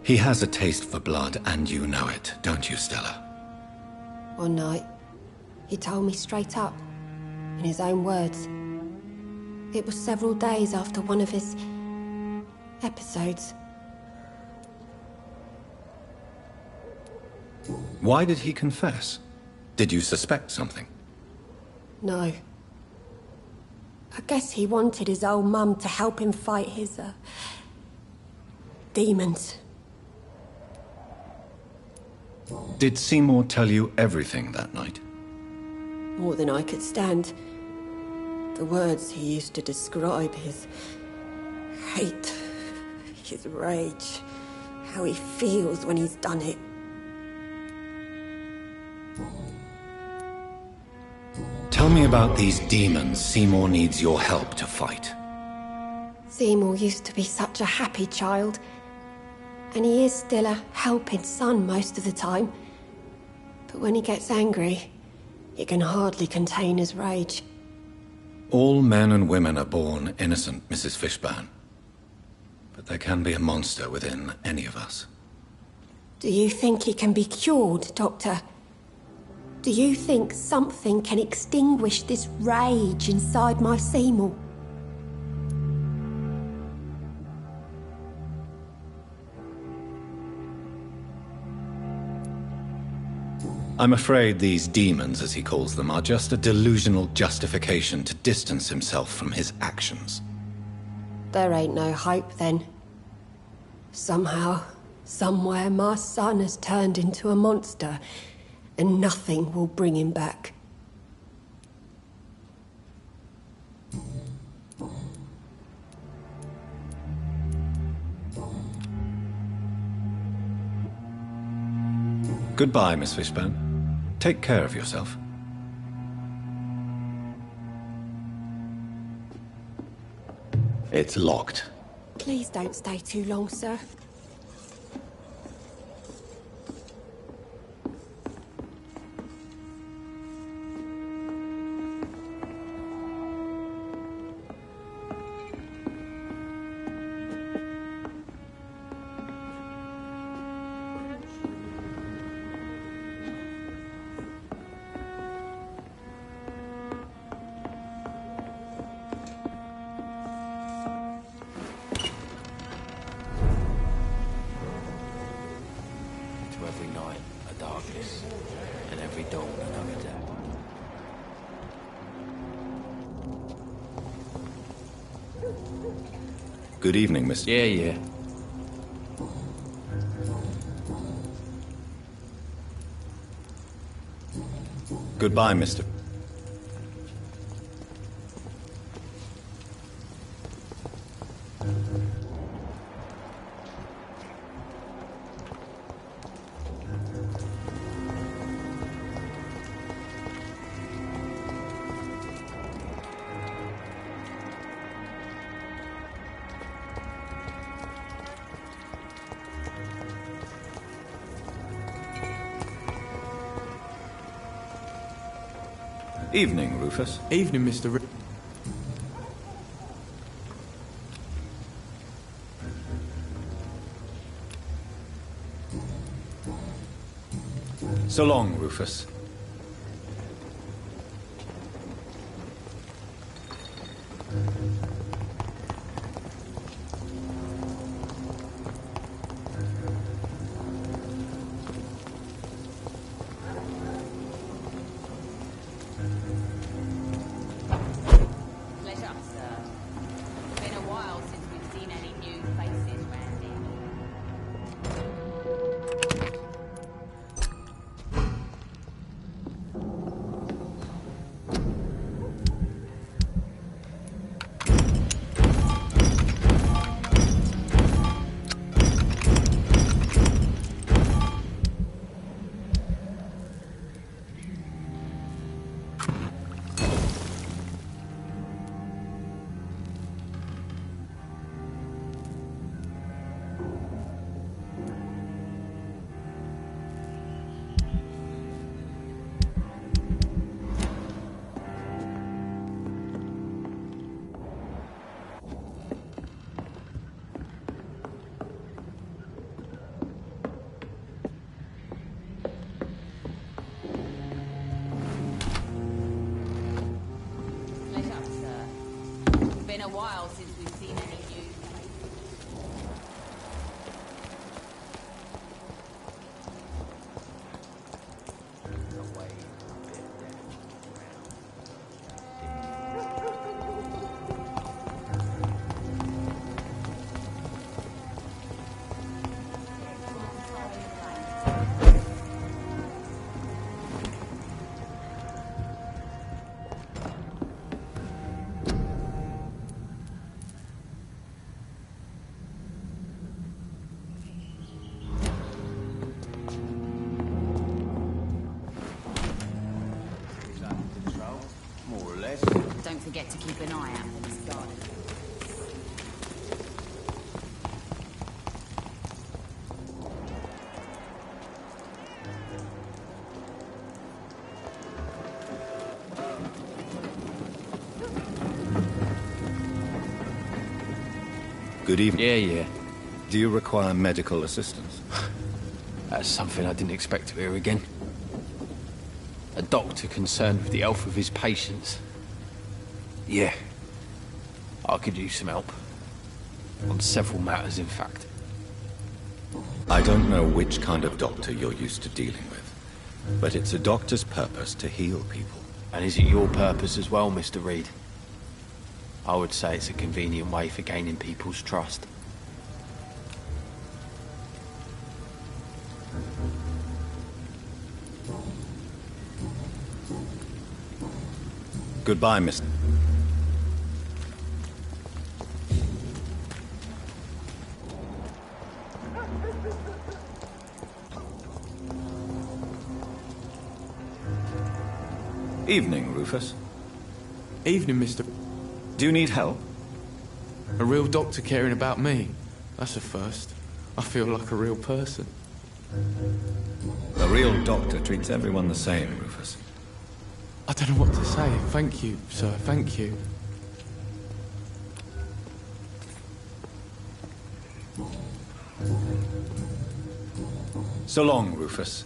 He has a taste for blood, and you know it, don't you, Stella? One night, he told me straight up, in his own words. It was several days after one of his episodes. Why did he confess? Did you suspect something? No. I guess he wanted his old mum to help him fight his, demons. Did Seymour tell you everything that night? More than I could stand. The words he used to describe his hate, his rage, how he feels when he's done it. Tell me about these demons Seymour needs your help to fight. Seymour used to be such a happy child, and he is still a helping son most of the time. But when he gets angry, he can hardly contain his rage. All men and women are born innocent, Mrs. Fishburne. But there can be a monster within any of us. Do you think he can be cured, Doctor? Do you think something can extinguish this rage inside my Seymour? I'm afraid these demons, as he calls them, are just a delusional justification to distance himself from his actions. There ain't no hope then. Somehow, somewhere, my son has turned into a monster, and nothing will bring him back. Goodbye, Miss Fishbone. Take care of yourself. It's locked. Please don't stay too long, sir. Every night a darkness, and every dawn another day. Good evening, Mr. Yeah. Goodbye, Mr. Evening, Rufus. Evening, Mr. So long, Rufus. Been a while since we've seen any news. Don't forget to keep an eye out for this garden. Good evening. Yeah. Do you require medical assistance? That's something I didn't expect to hear again. A doctor concerned with the health of his patients. Yeah. I could use some help. On several matters, in fact. I don't know which kind of doctor you're used to dealing with, But it's a doctor's purpose to heal people. And is it your purpose as well, Mr. Reed? I would say it's a convenient way for gaining people's trust. Goodbye, Mr. Evening, Rufus. Evening, Mr. Do you need help? A real doctor caring about me. That's a first. I feel like a real person. A real doctor treats everyone the same, Rufus. I don't know what to say. Thank you, sir. Thank you. So long, Rufus.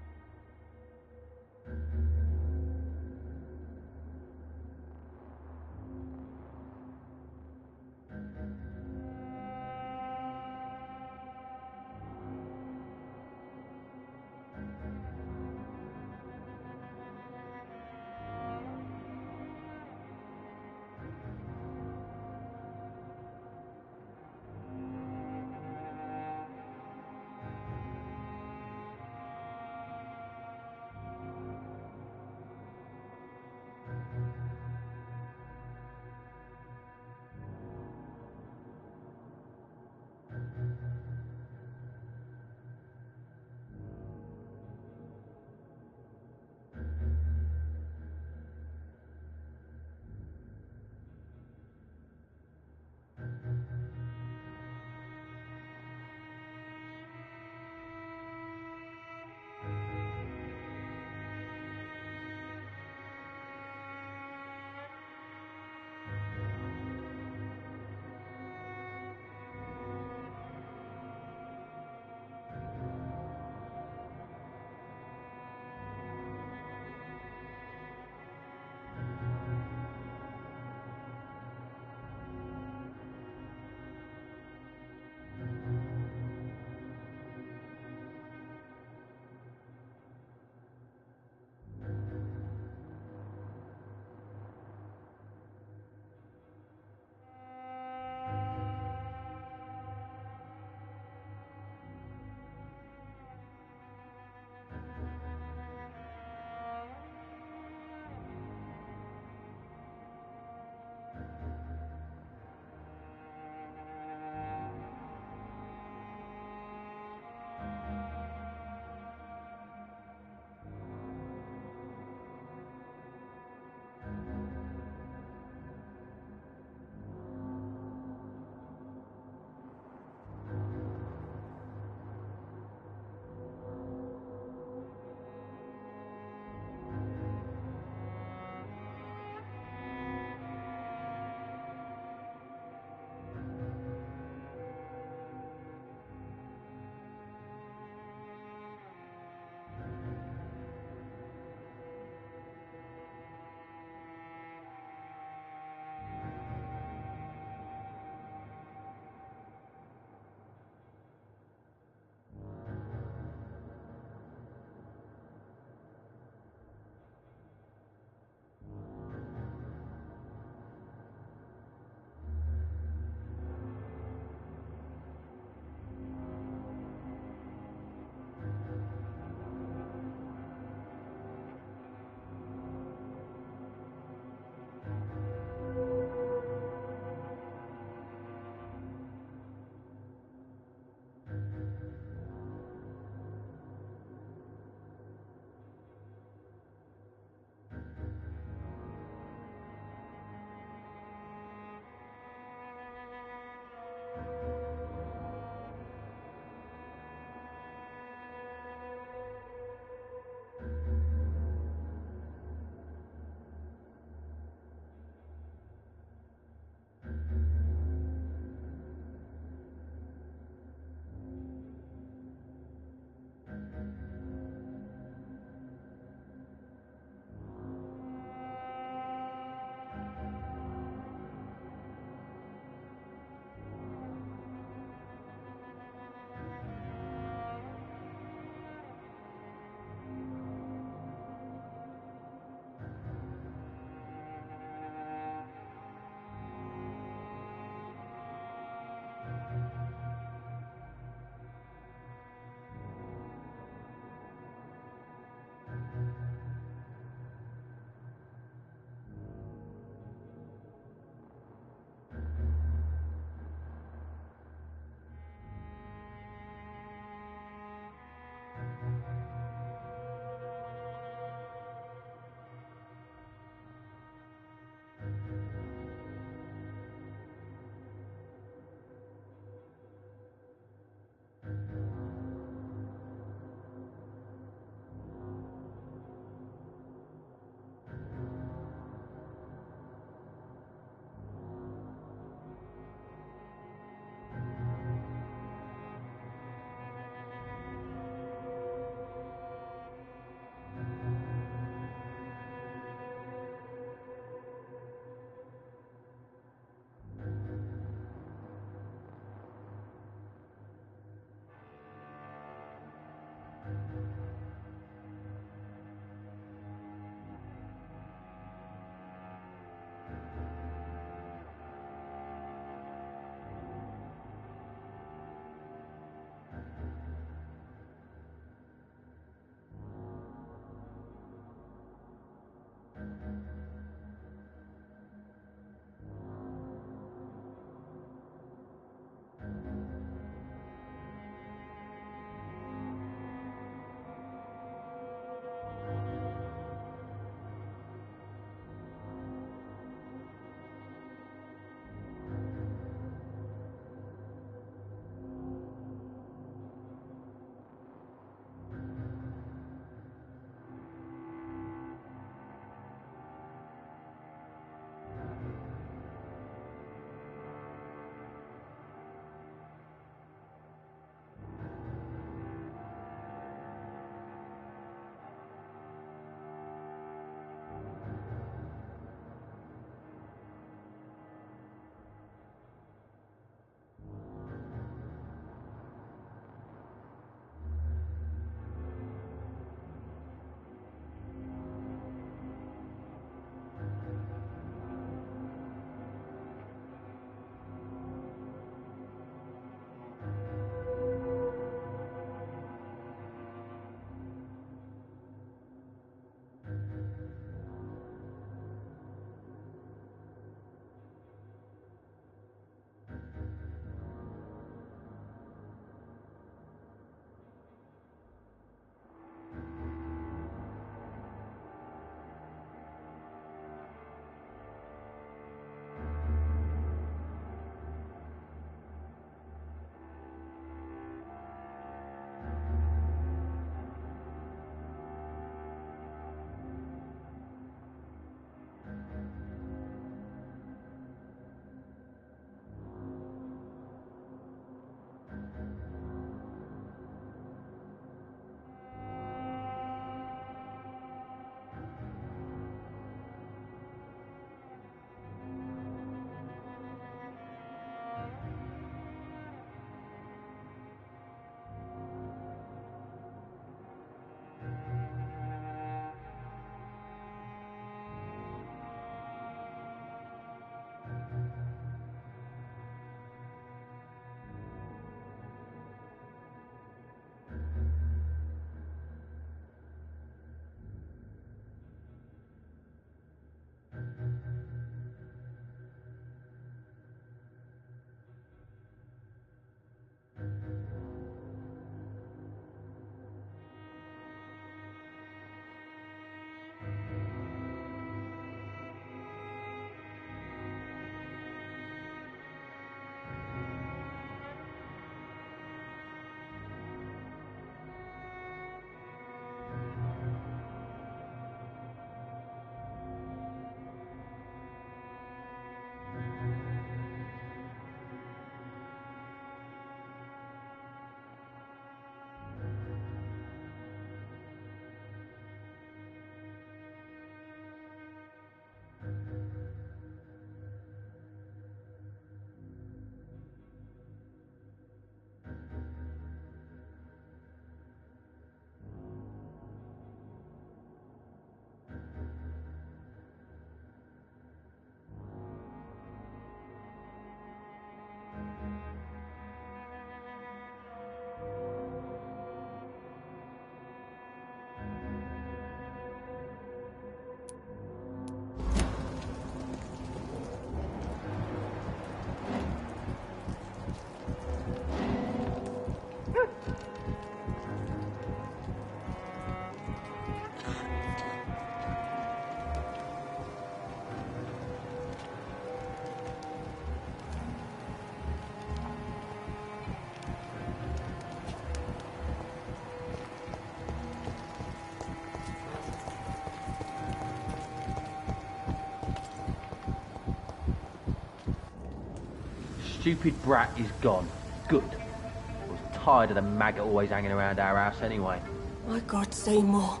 stupid brat is gone. Good. I was tired of the maggot always hanging around our house anyway. My God, Seymour.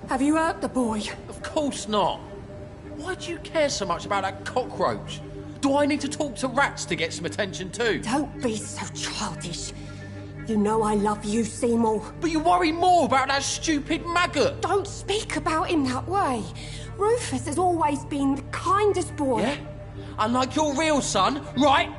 Have you hurt the boy? Of course not. Why do you care so much about that cockroach? Do I need to talk to rats to get some attention too? Don't be so childish. You know I love you, Seymour. But you worry more about that stupid maggot. Don't speak about him that way. Rufus has always been the kindest boy. Yeah? Unlike your real son, right?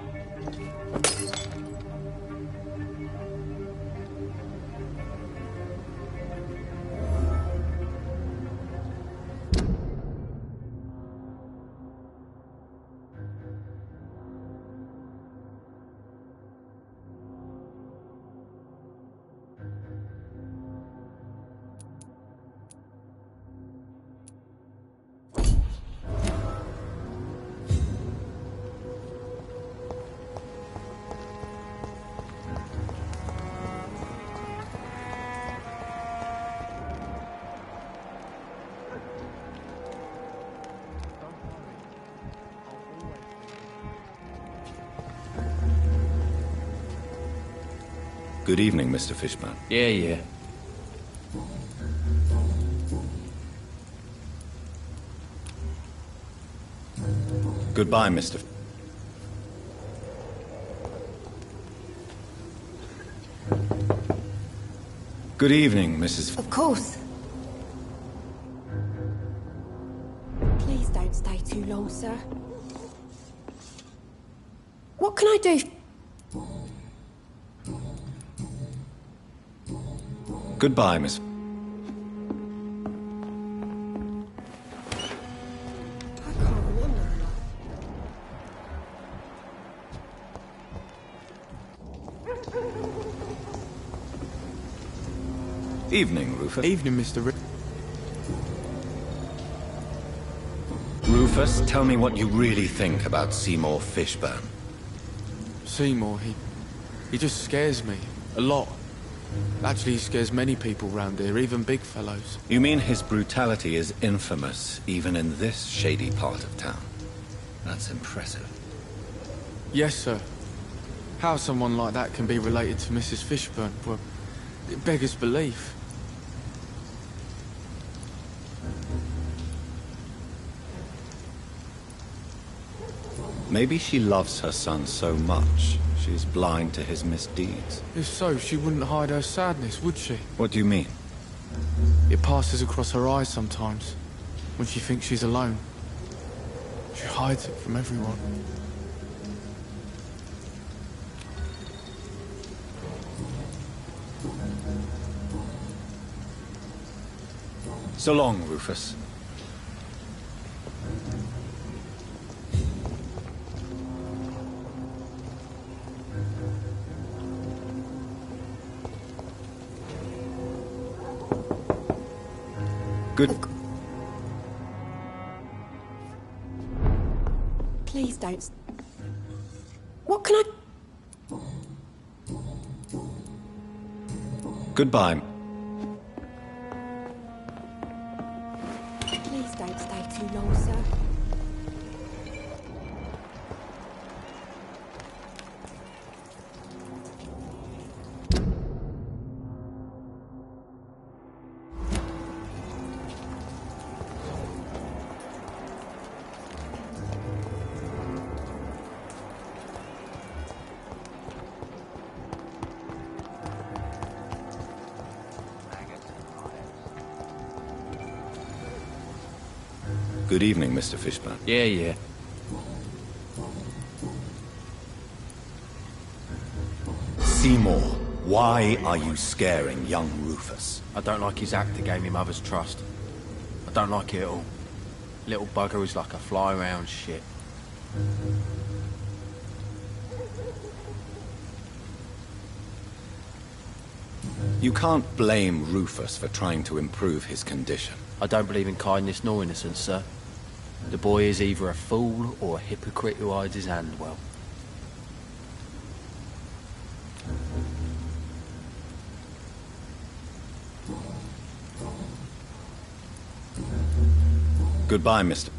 Good evening, Mr. Fishburne. Yeah. Goodbye, Mr. Good evening, Mrs. Of course. Please don't stay too long, sir. What can I do? Goodbye, Miss. I can't remember. Evening, Rufus. Evening, Mr. Rufus, tell me what you really think about Seymour Fishburne. Seymour, he just scares me. A lot. Actually, he scares many people round here, even big fellows. You mean his brutality is infamous, even in this shady part of town? That's impressive. Yes, sir. How someone like that can be related to Mrs. Fishburne, well, it beggars belief. Maybe she loves her son so much, she's blind to his misdeeds. If so, she wouldn't hide her sadness, would she? What do you mean? It passes across her eyes sometimes, when she thinks she's alone. She hides it from everyone. So long, Rufus. Good. Please don't. What can I... Goodbye. Please don't stay too long, sir. Good evening, Mr. Fishburne. Yeah. Seymour, why are you scaring young Rufus? I don't like his act that gave me mother's trust. I don't like it at all. Little bugger is like a fly around shit. You can't blame Rufus for trying to improve his condition. I don't believe in kindness nor innocence, sir. The boy is either a fool or a hypocrite who hides his hand well. Goodbye, Mr.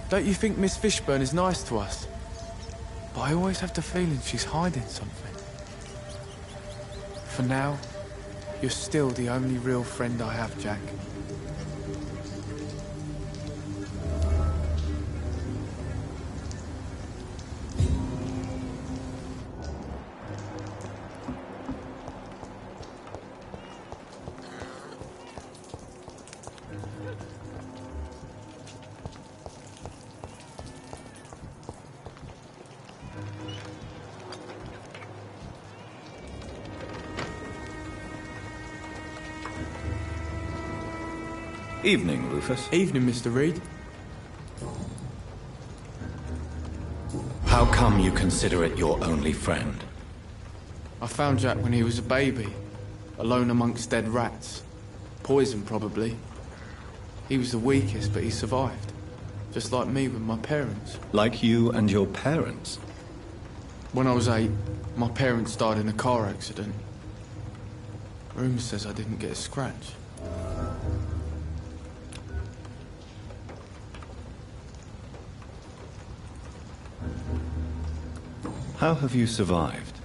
Don't you think Miss Fishburne is nice to us? But I always have the feeling she's hiding something. For now, you're still the only real friend I have, Jack. Evening, Rufus. Evening, Mr. Reed. How come you consider it your only friend? I found Jack when he was a baby, alone amongst dead rats. Poison, probably. He was the weakest, but he survived. Just like me with my parents. Like you and your parents? When I was 8, my parents died in a car accident. Rumour says I didn't get a scratch. How have you survived?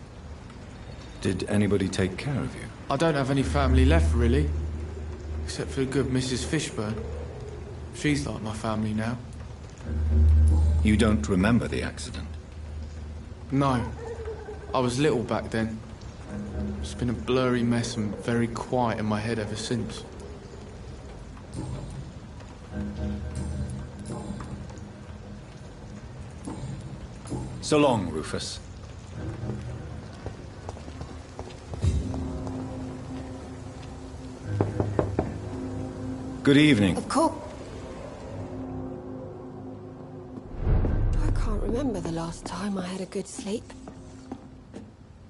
Did anybody take care of you? I don't have any family left, really. Except for the good Mrs. Fishburne. She's like my family now. You don't remember the accident? No. I was little back then. It's been a blurry mess and very quiet in my head ever since. So long, Rufus. Good evening. Of course. I can't remember the last time I had a good sleep.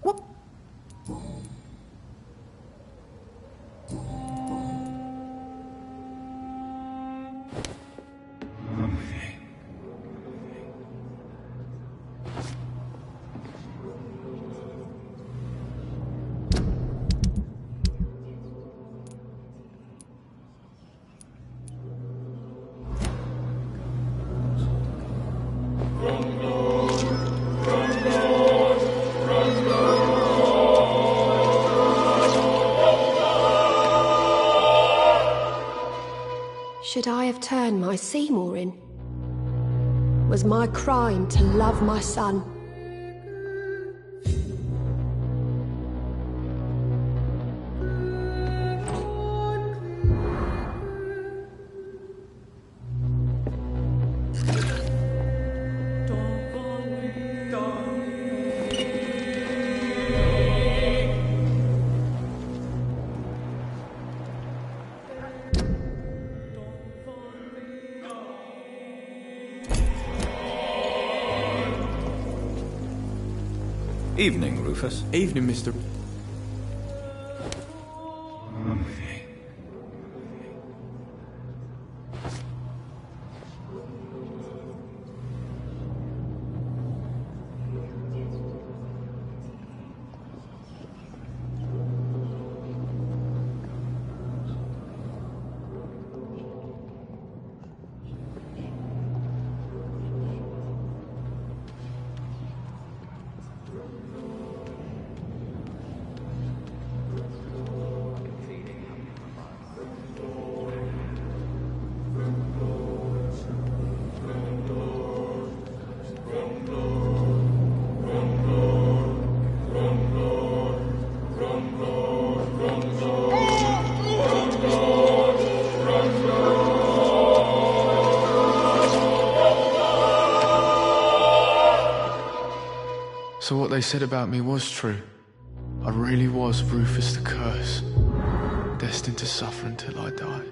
What? Should I have turned my Seymour in? Was my crime to love my son? Evening, Rufus. Evening, Mr. So what they said about me was true. I really was Rufus the Curse, destined to suffer until I die.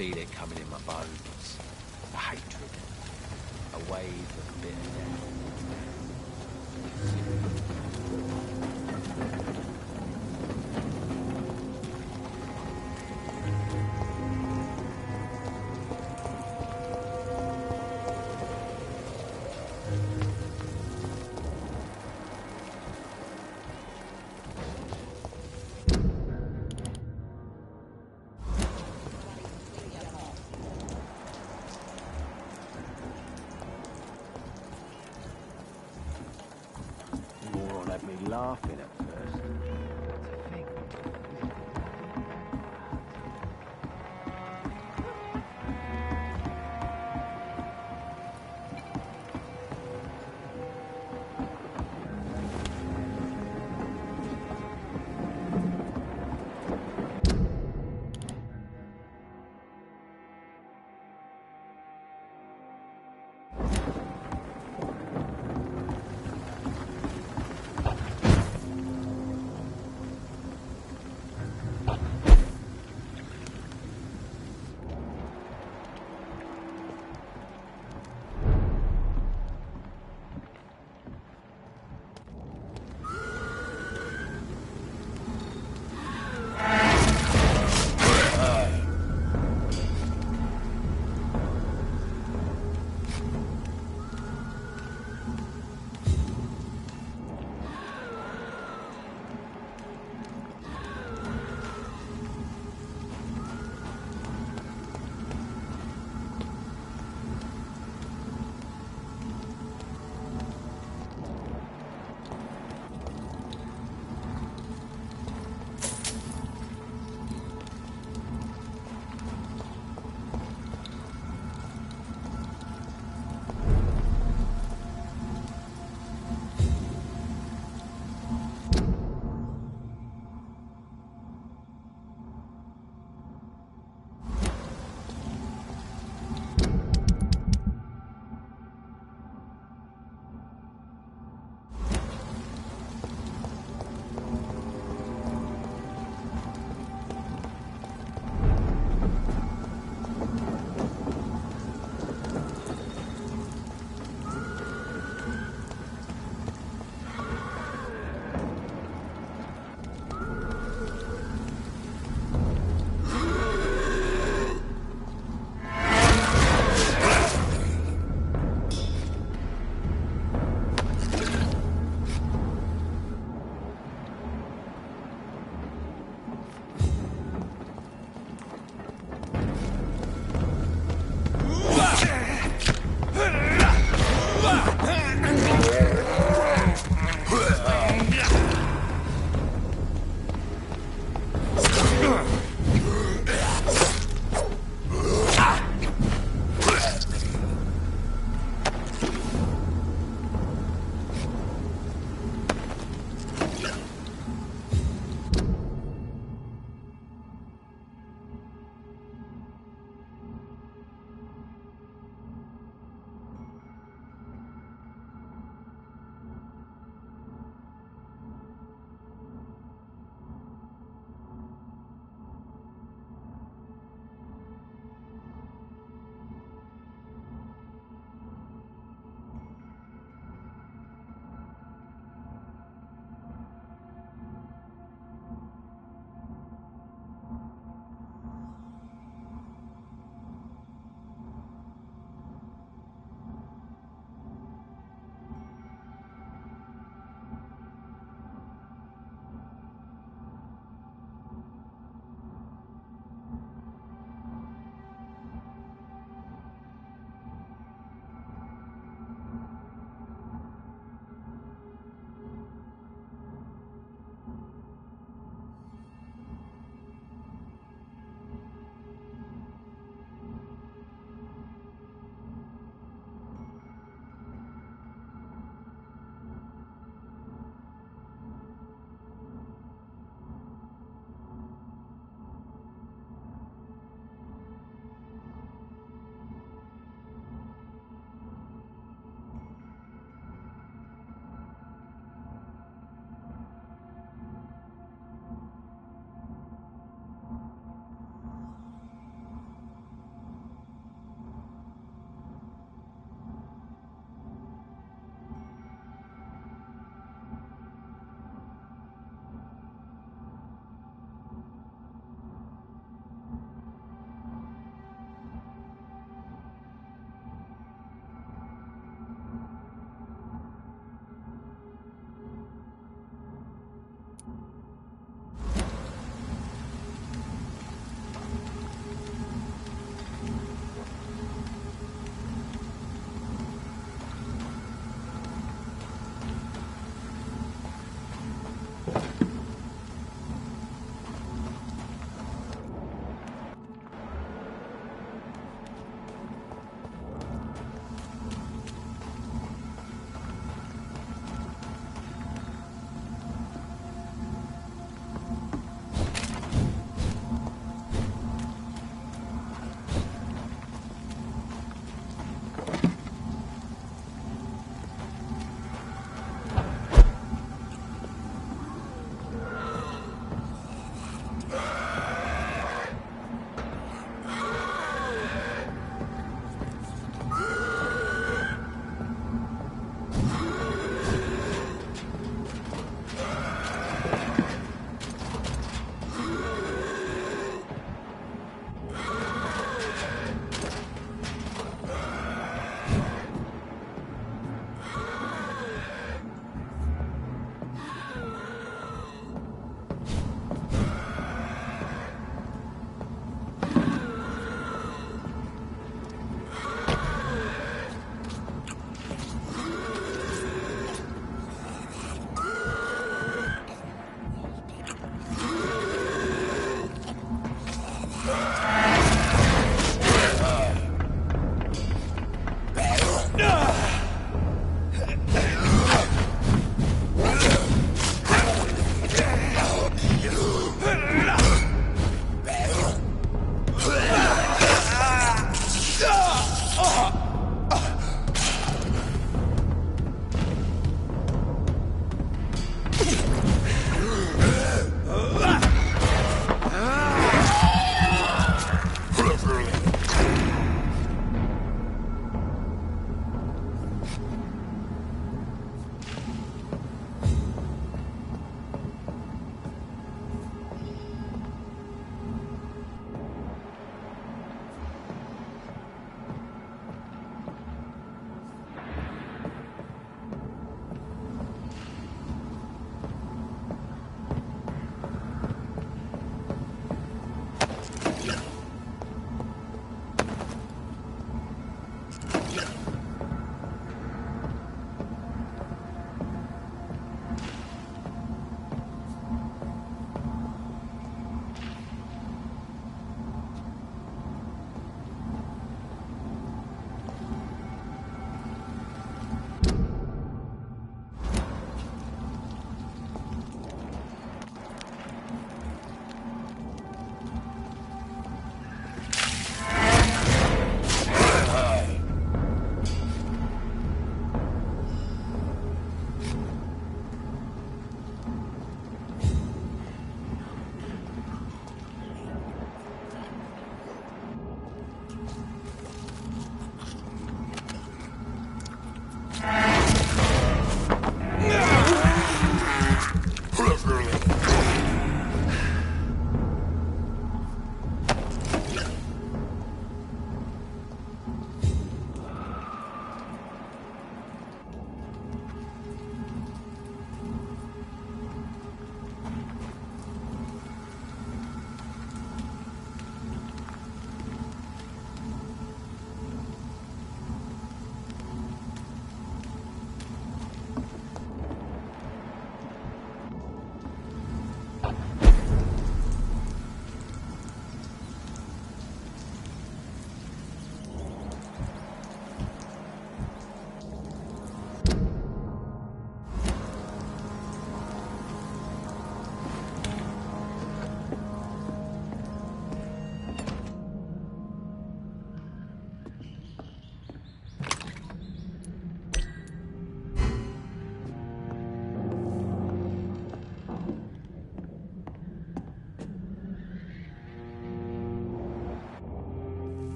feel it coming in my bones. The hatred. A wave of bitter death. Laughing at first. To think.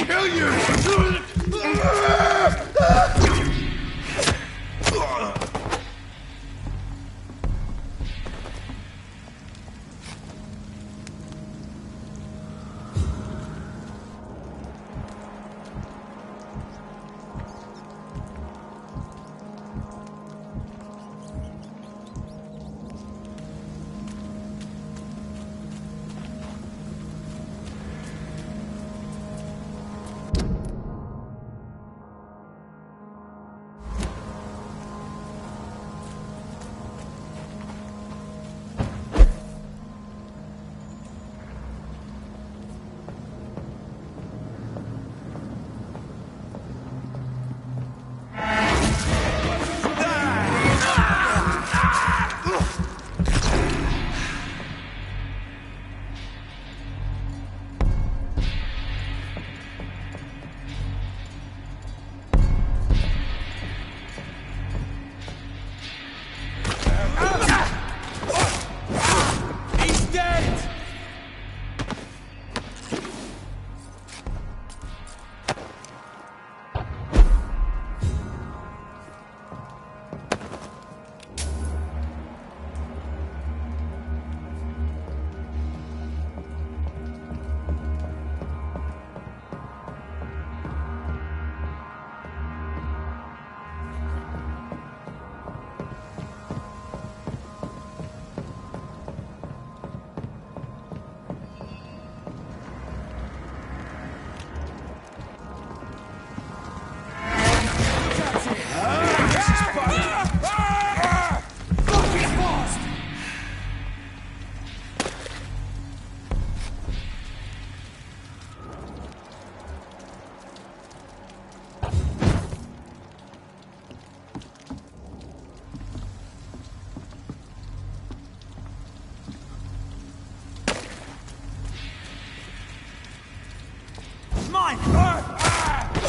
kill you!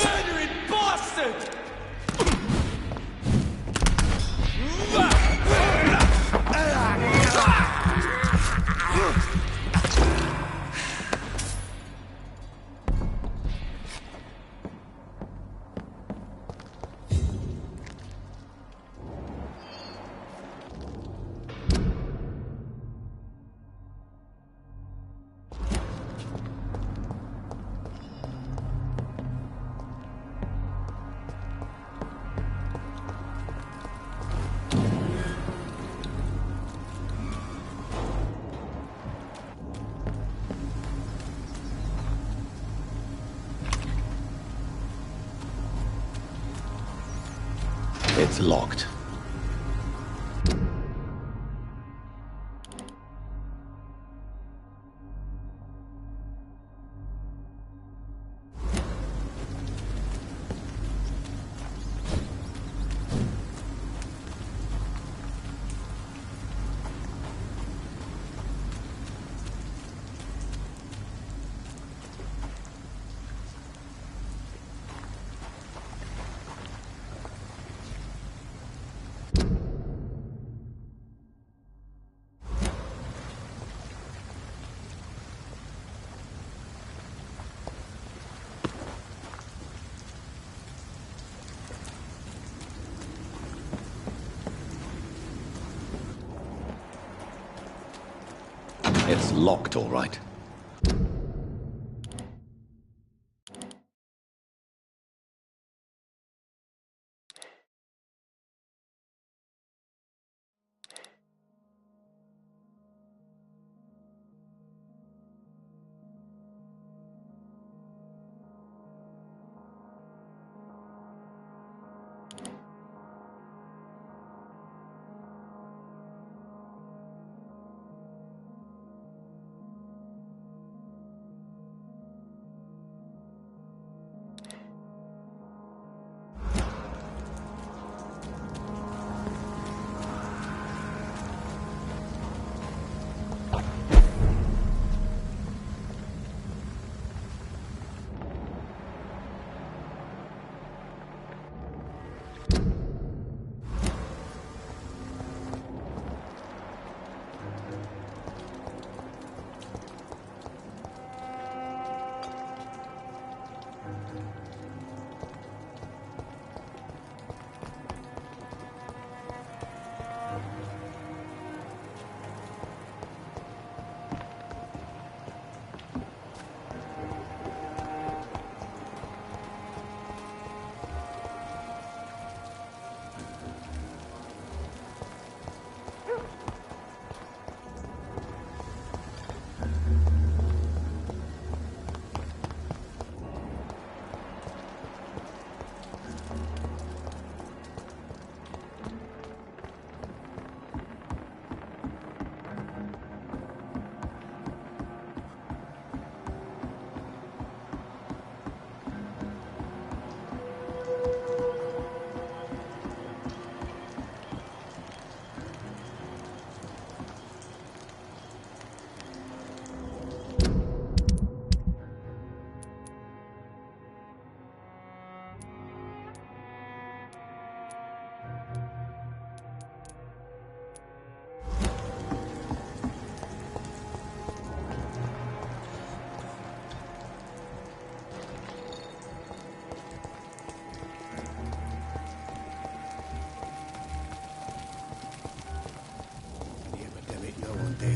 Murdering bastard! It's locked. It's locked, all right.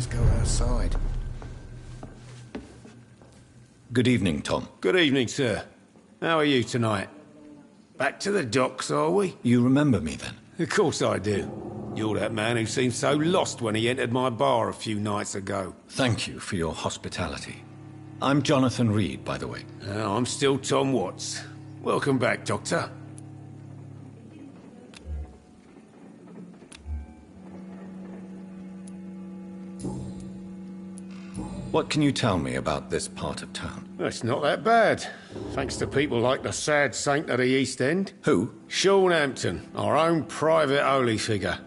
Go outside. Good evening, Tom. Good evening, sir. How are you tonight? Back to the docks, are we? You remember me then? Of course I do. You're that man who seemed so lost when he entered my bar a few nights ago. Thank you for your hospitality. I'm Jonathan Reed, by the way. I'm still Tom Watts. Welcome back, Doctor. What can you tell me about this part of town? It's not that bad. Thanks to people like the sad saint of the East End. Who? Sean Hampton, our own private holy figure.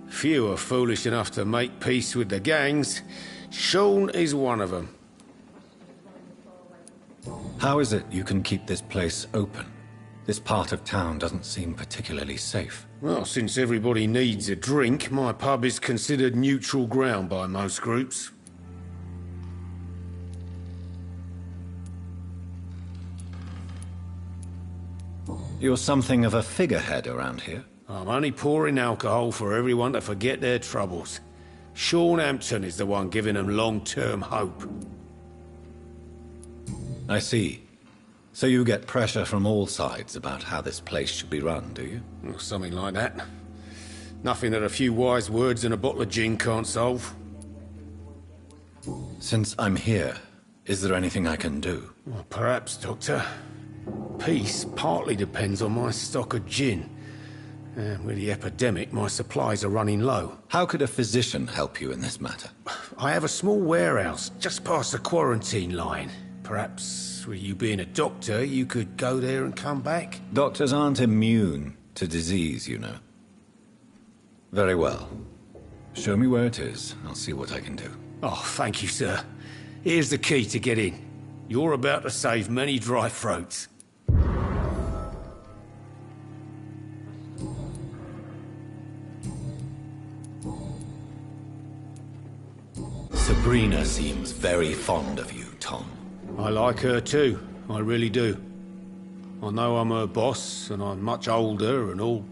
Few are foolish enough to make peace with the gangs. Sean is one of them. How is it you can keep this place open? This part of town doesn't seem particularly safe. Well, since everybody needs a drink, my pub is considered neutral ground by most groups. You're something of a figurehead around here. I'm only pouring alcohol for everyone to forget their troubles. Sean Hampton is the one giving them long-term hope. I see. So you get pressure from all sides about how this place should be run, do you? Or something like that. Nothing that a few wise words and a bottle of gin can't solve. Since I'm here, is there anything I can do? Well, perhaps, Doctor. Peace partly depends on my stock of gin. With the epidemic, my supplies are running low. How could a physician help you in this matter? I have a small warehouse just past the quarantine line. Perhaps, with you being a doctor, you could go there and come back? Doctors aren't immune to disease, you know. Very well. Show me where it is. I'll see what I can do. Oh, thank you, sir. Here's the key to get in. You're about to save many dry throats. Sabrina seems very fond of you, Tom. I like her too, I really do. I know I'm her boss, and I'm much older and all.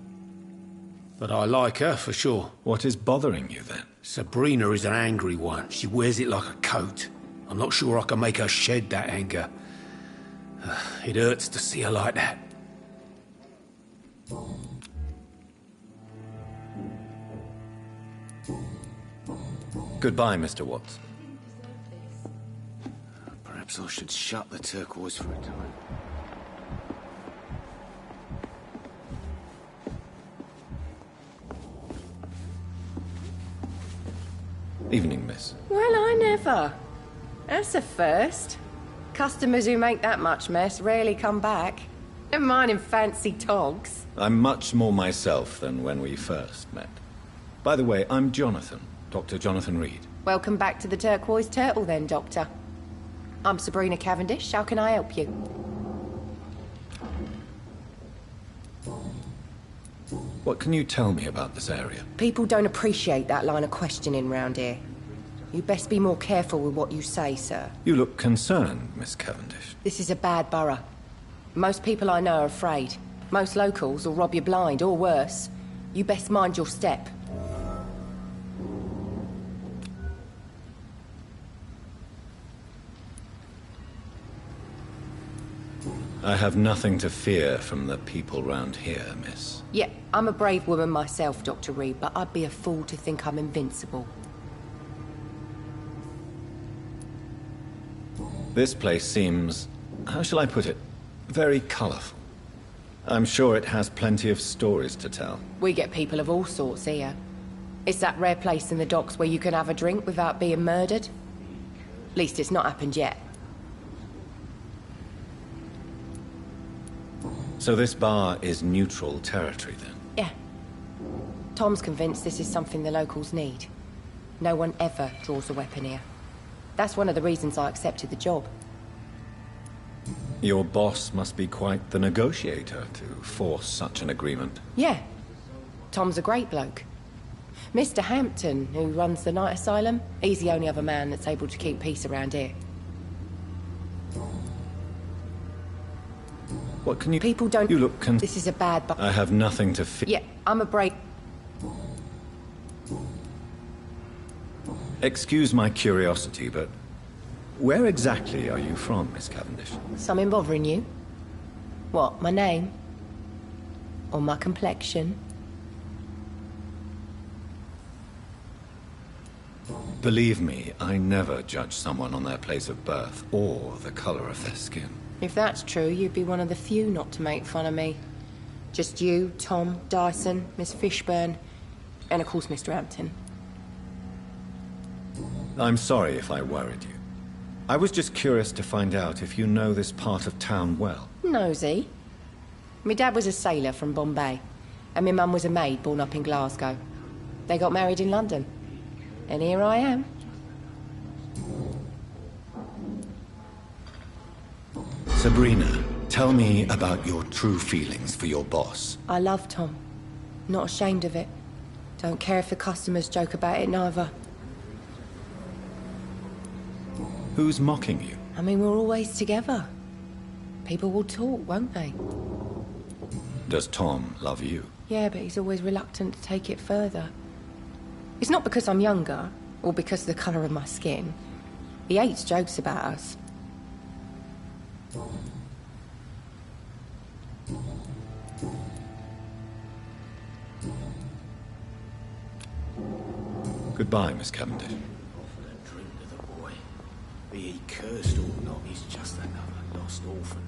But I like her for sure. What is bothering you then? Sabrina is an angry one. She wears it like a coat. I'm not sure I can make her shed that anger. It hurts to see her like that. Goodbye, Mr. Watts. Perhaps I should shut the turquoise for a time. Evening, miss. Well, I never. That's a first. Customers who make that much mess rarely come back. Never mind in fancy togs. I'm much more myself than when we first met. By the way, I'm Jonathan, Dr. Jonathan Reed. Welcome back to the Turquoise Turtle then, Doctor. I'm Sabrina Cavendish. How can I help you? What can you tell me about this area? People don't appreciate that line of questioning round here. You best be more careful with what you say, sir. You look concerned, Miss Cavendish. This is a bad borough. Most people I know are afraid. Most locals will rob you blind, or worse. You best mind your step. I have nothing to fear from the people round here, miss. Yeah, I'm a brave woman myself, Dr. Reed, but I'd be a fool to think I'm invincible. This place seems, how shall I put it, very colourful. I'm sure it has plenty of stories to tell. We get people of all sorts here. It's that rare place in the docks where you can have a drink without being murdered. At least it's not happened yet. So this bar is neutral territory, then? Yeah. Tom's convinced this is something the locals need. No one ever draws a weapon here. That's one of the reasons I accepted the job. Your boss must be quite the negotiator to force such an agreement. Yeah. Tom's a great bloke. Mr. Hampton, who runs the night asylum, he's the only other man that's able to keep peace around here. What can you... People don't... You look This is a bad... I have nothing to fear. Yeah, I'm a brave... Excuse my curiosity, but where exactly are you from, Miss Cavendish? Something bothering you? What, my name? Or my complexion? Believe me, I never judge someone on their place of birth or the color of their skin. If that's true, you'd be one of the few not to make fun of me. Just you, Tom, Dyson, Miss Fishburne, and of course Mr. Hampton. I'm sorry if I worried you. I was just curious to find out if you know this part of town well. Nosy. My dad was a sailor from Bombay, and my mum was a maid born up in Glasgow. They got married in London. And here I am. Sabrina, tell me about your true feelings for your boss. I love Tom. Not ashamed of it. Don't care if the customers joke about it, neither. Who's mocking you? I mean, we're always together. People will talk, won't they? Does Tom love you? Yeah, but he's always reluctant to take it further. It's not because I'm younger, or because of the colour of my skin. He hates jokes about us. Goodbye, Miss Cavendish. Offered a drink to the boy. Be he cursed or not, he's just another lost orphan.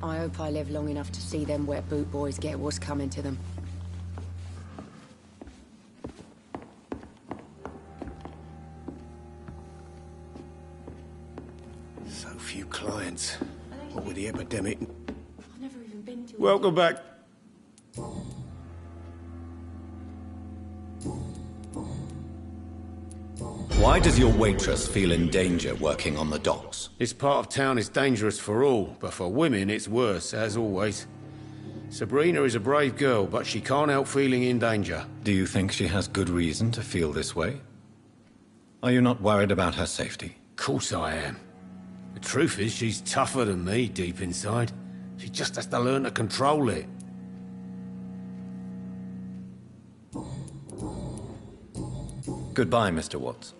I hope I live long enough to see them wet boot boys get what's coming to them. So few clients. What with the epidemic? I've never even been to Welcome back. Why does your waitress feel in danger working on the docks? This part of town is dangerous for all, but for women it's worse, as always. Sabrina is a brave girl, but she can't help feeling in danger. Do you think she has good reason to feel this way? Are you not worried about her safety? Of course I am. The truth is, she's tougher than me deep inside. She just has to learn to control it. Goodbye, Mr. Watts.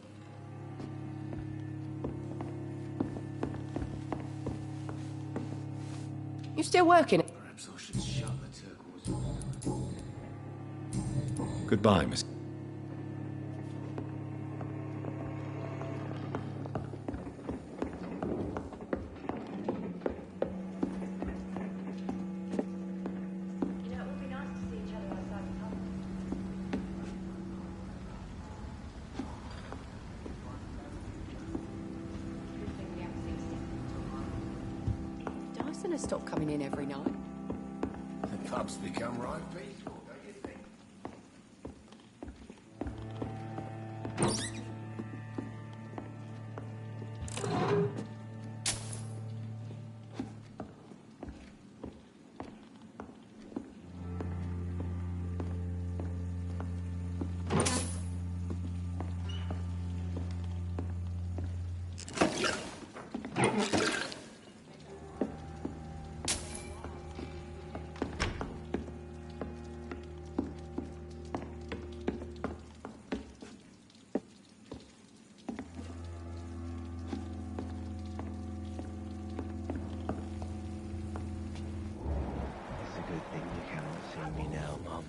You still working? Perhaps I should shut the turquoise. Goodbye, Miss... Dyson has stopped coming in every night. The pub's become right peaceful, don't you think? me now, Mum.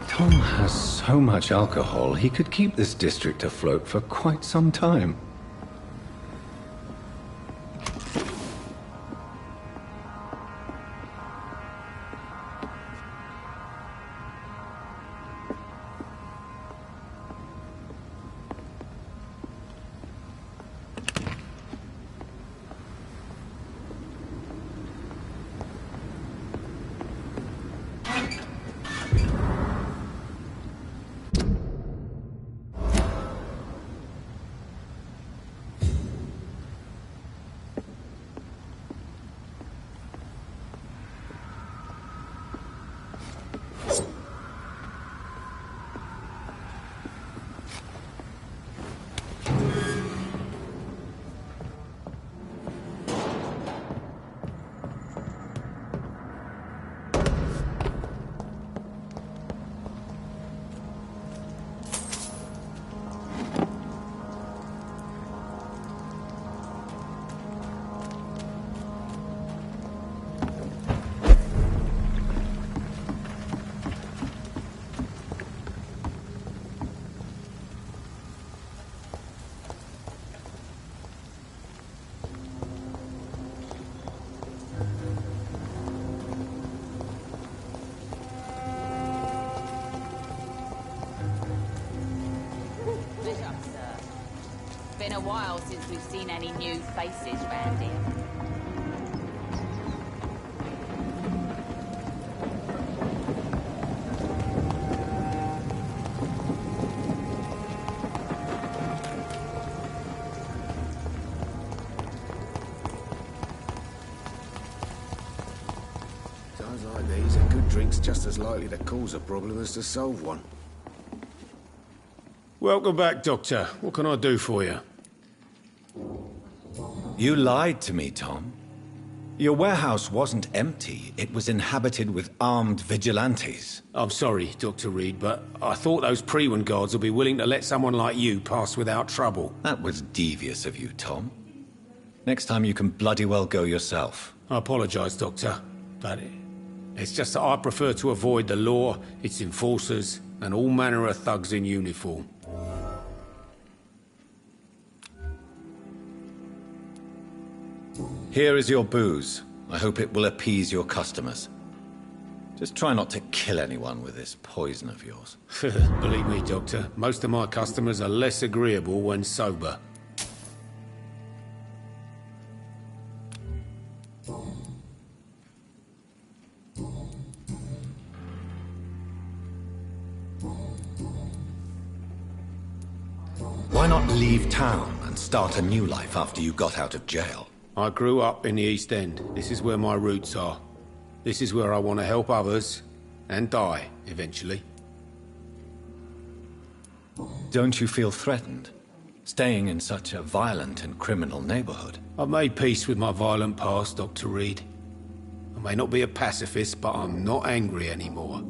Tom has so much alcohol, he could keep this district afloat for quite some time. Been a while since we've seen any new faces round here. Times like these, a good drink's just as likely to cause a problem as to solve one. Welcome back, Doctor. What can I do for you? You lied to me, Tom. Your warehouse wasn't empty. It was inhabited with armed vigilantes. I'm sorry, Dr. Reed, but I thought those Prewen guards would be willing to let someone like you pass without trouble. That was devious of you, Tom. Next time you can bloody well go yourself. I apologize, Doctor, but it's just that I prefer to avoid the law, its enforcers, and all manner of thugs in uniform. Here is your booze. I hope it will appease your customers. Just try not to kill anyone with this poison of yours. Believe me, Doctor, most of my customers are less agreeable when sober. Why not leave town and start a new life after you got out of jail? I grew up in the East End. This is where my roots are. This is where I want to help others, and die, eventually. Don't you feel threatened, staying in such a violent and criminal neighborhood? I've made peace with my violent past, Dr. Reed. I may not be a pacifist, but I'm not angry anymore.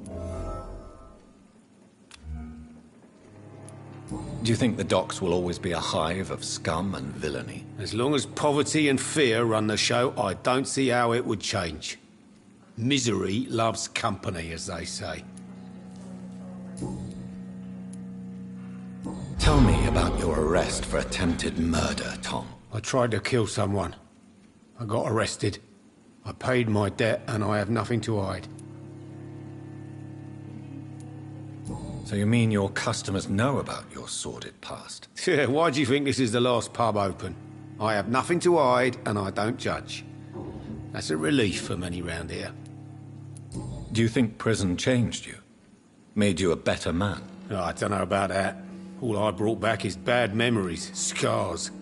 Do you think the docks will always be a hive of scum and villainy? As long as poverty and fear run the show, I don't see how it would change. Misery loves company, as they say. Tell Tell me about your arrest for attempted murder, Tom. I tried to kill someone. I got arrested. I paid my debt and I have nothing to hide. So you mean your customers know about your sordid past? Yeah, why do you think this is the last pub open? I have nothing to hide and I don't judge. That's a relief for many round here. Do you think prison changed you? Made you a better man? Oh, I don't know about that. All I brought back is bad memories, scars,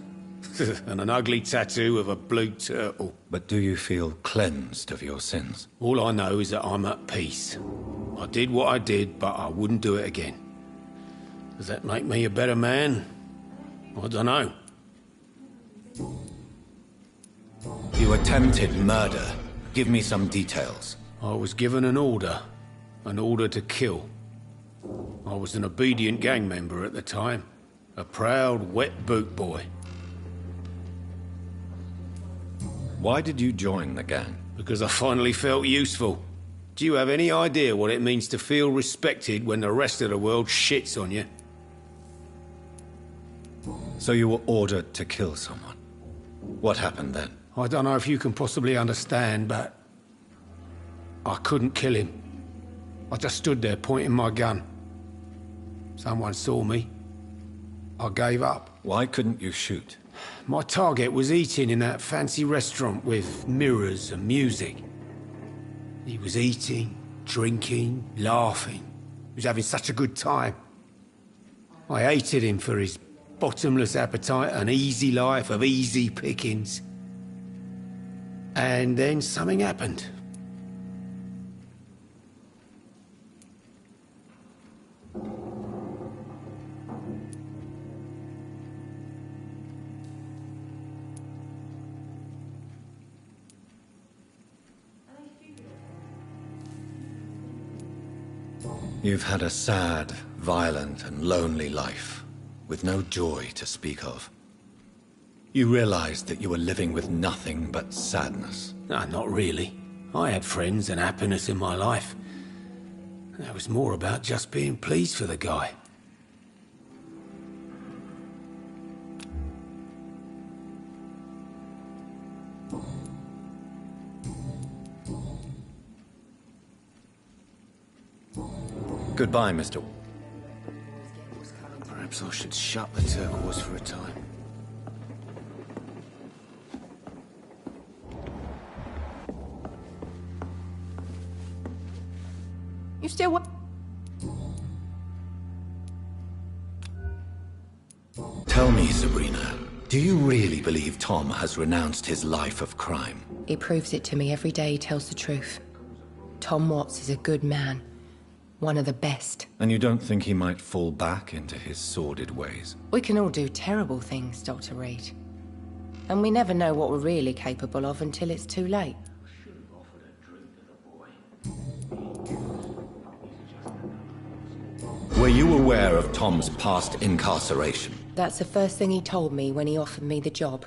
and an ugly tattoo of a blue turtle. But do you feel cleansed of your sins? All I know is that I'm at peace. I did what I did, but I wouldn't do it again. Does that make me a better man? I don't know. You attempted murder. Give me some details. I was given an order to kill. I was an obedient gang member at the time. A proud, wet boot boy. Why did you join the gang? Because I finally felt useful. Do you have any idea what it means to feel respected when the rest of the world shits on you? So you were ordered to kill someone. What happened then? I don't know if you can possibly understand, but I couldn't kill him. I just stood there pointing my gun. Someone saw me. I gave up. Why couldn't you shoot? My target was eating in that fancy restaurant with mirrors and music. He was eating, drinking, laughing. He was having such a good time. I hated him for his bottomless appetite and easy life of easy pickings. And then something happened. You've had a sad, violent, and lonely life, with no joy to speak of. You realized that you were living with nothing but sadness. No, not really. I had friends and happiness in my life. It was more about just being pleased for the guy. Goodbye, Mr. Perhaps I should shut the turquoise for a time. You still what? Tell me, Sabrina, do you really believe Tom has renounced his life of crime? He proves it to me every day he tells the truth. Tom Watts is a good man. One of the best. And you don't think he might fall back into his sordid ways? We can all do terrible things, Dr. Reed. And we never know what we're really capable of until it's too late. Were you aware of Tom's past incarceration? That's the first thing he told me when he offered me the job.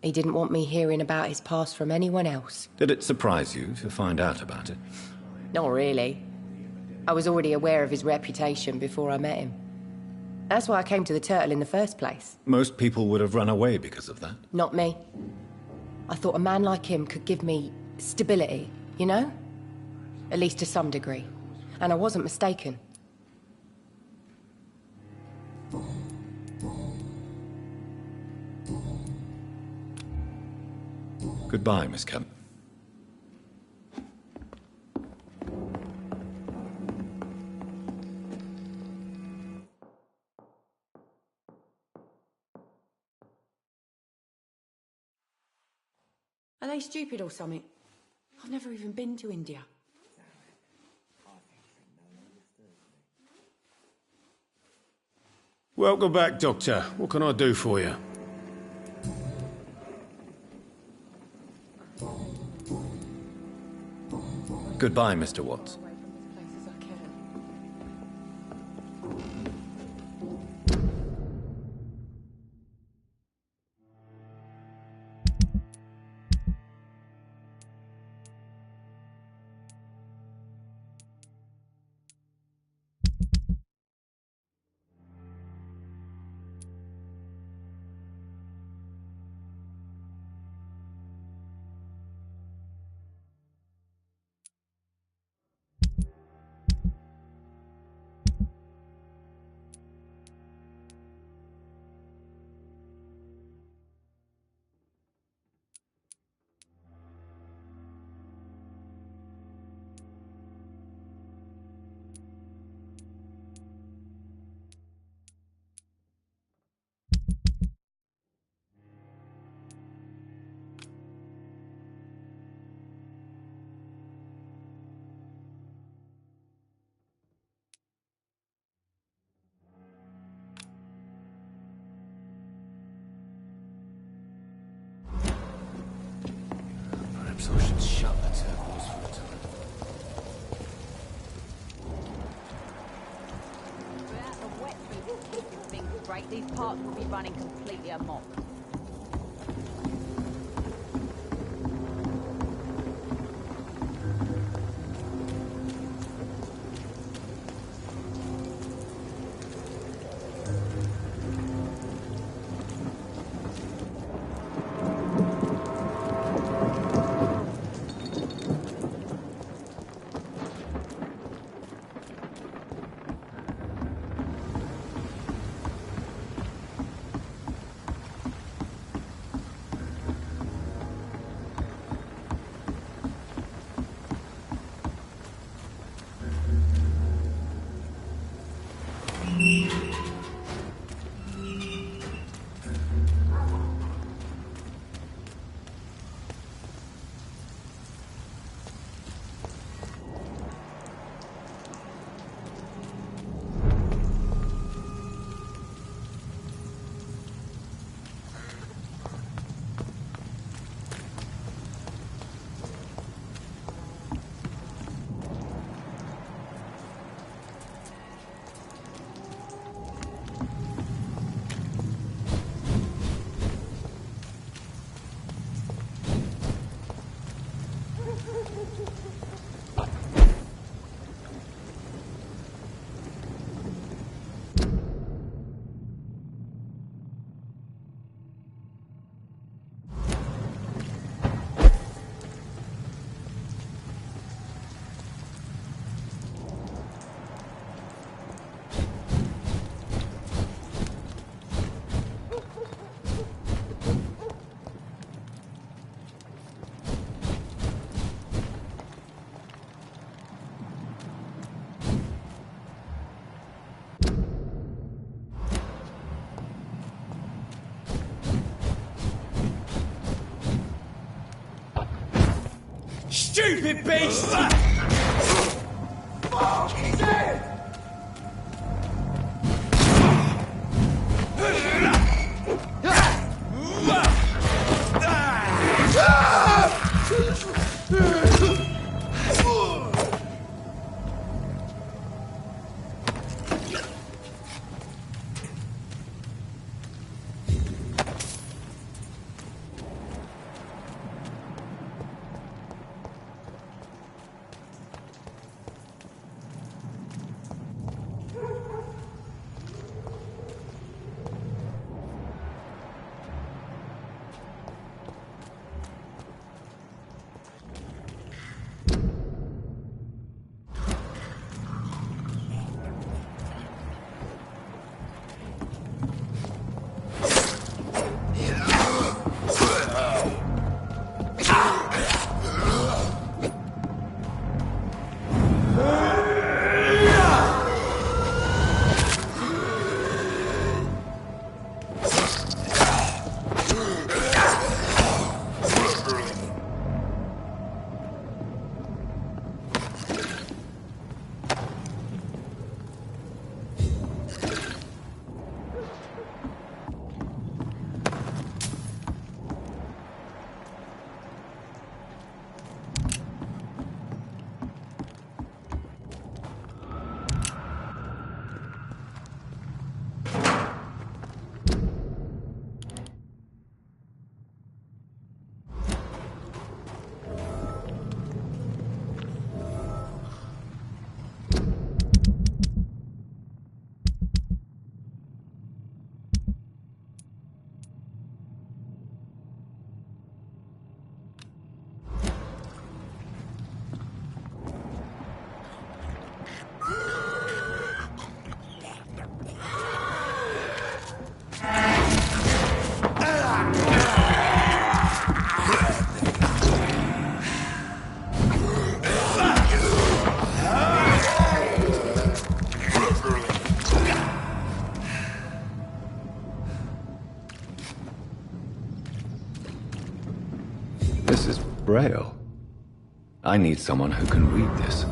He didn't want me hearing about his past from anyone else. Did it surprise you to find out about it? Not really. I was already aware of his reputation before I met him. That's why I came to the Turtle in the first place. Most people would have run away because of that. Not me. I thought a man like him could give me stability, you know? At least to some degree. And I wasn't mistaken. Goodbye, Miss Kemp. Are they stupid or something? I've never even been to India. Welcome back, Doctor. What can I do for you? Goodbye, Mr. Watts. rate, these parts will be running completely amok. Stupid beast! This is Braille. I need someone who can read this.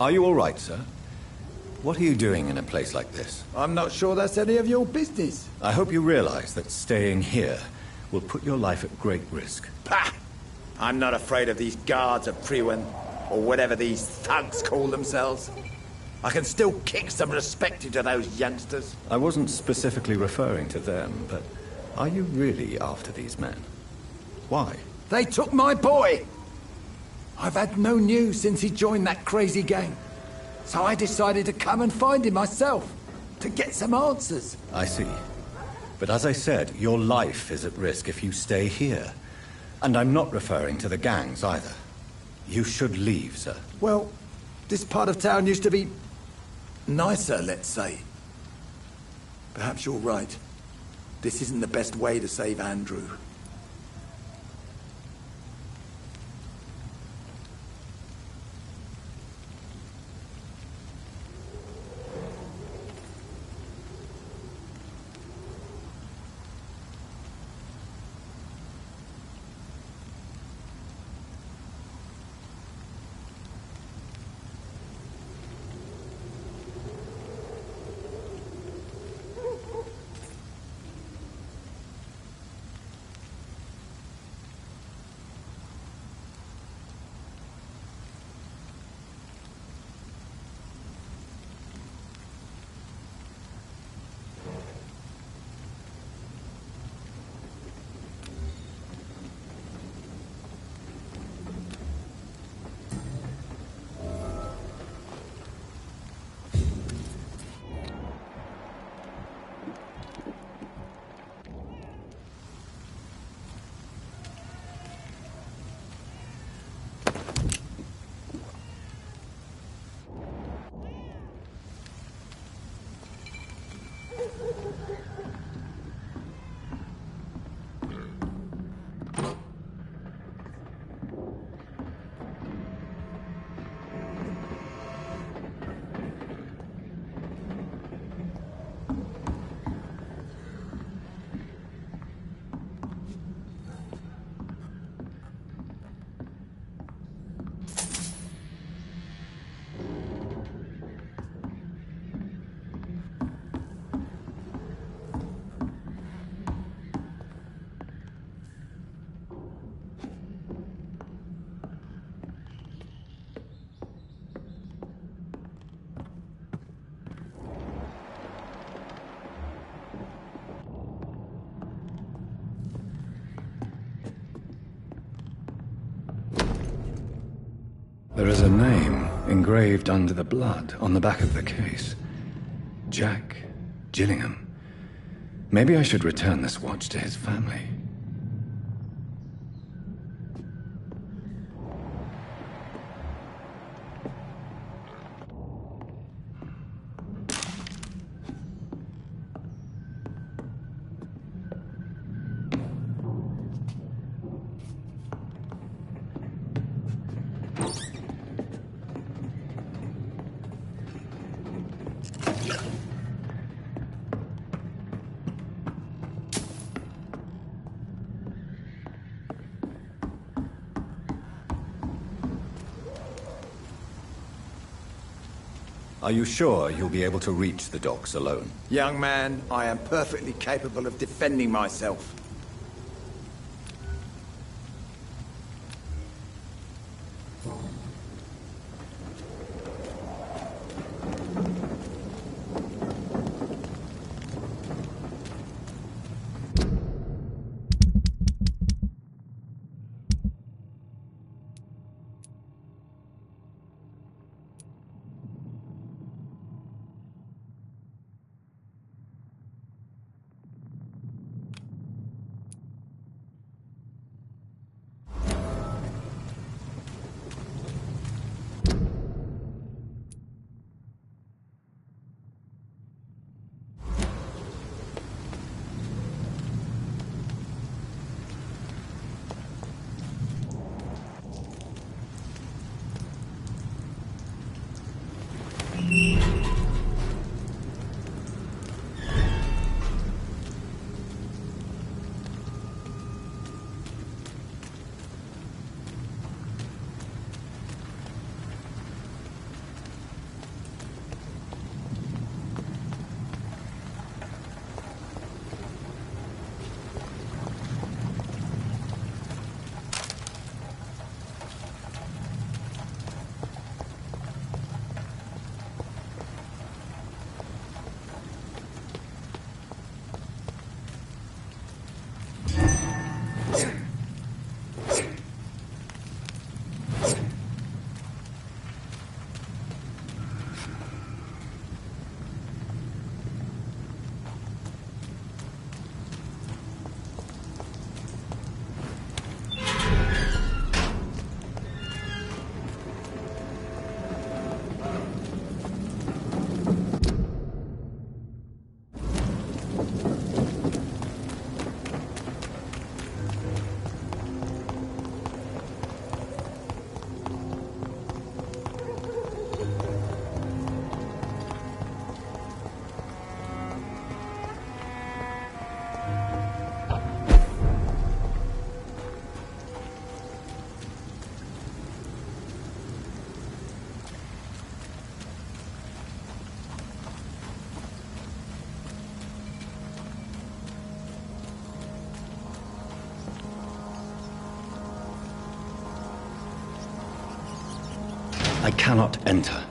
Are you all right, sir? What are you doing in a place like this? I'm not sure that's any of your business. I hope you realize that staying here will put your life at great risk. Pah! I'm not afraid of these guards of Priwen, or whatever these thugs call themselves. I can still kick some respect into those youngsters. I wasn't specifically referring to them, but are you really after these men? Why? They took my boy! I've had no news since he joined that crazy gang. So I decided to come and find him myself, to get some answers. I see. But as I said, your life is at risk if you stay here. And I'm not referring to the gangs either. You should leave, sir. Well, this part of town used to be nicer, let's say. Perhaps you're right. This isn't the best way to save Andrew. There is a name engraved under the blood on the back of the case. Jack Gillingham. Maybe I should return this watch to his family. Are you sure you'll be able to reach the docks alone? Young man, I am perfectly capable of defending myself. I cannot enter.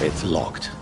It's locked.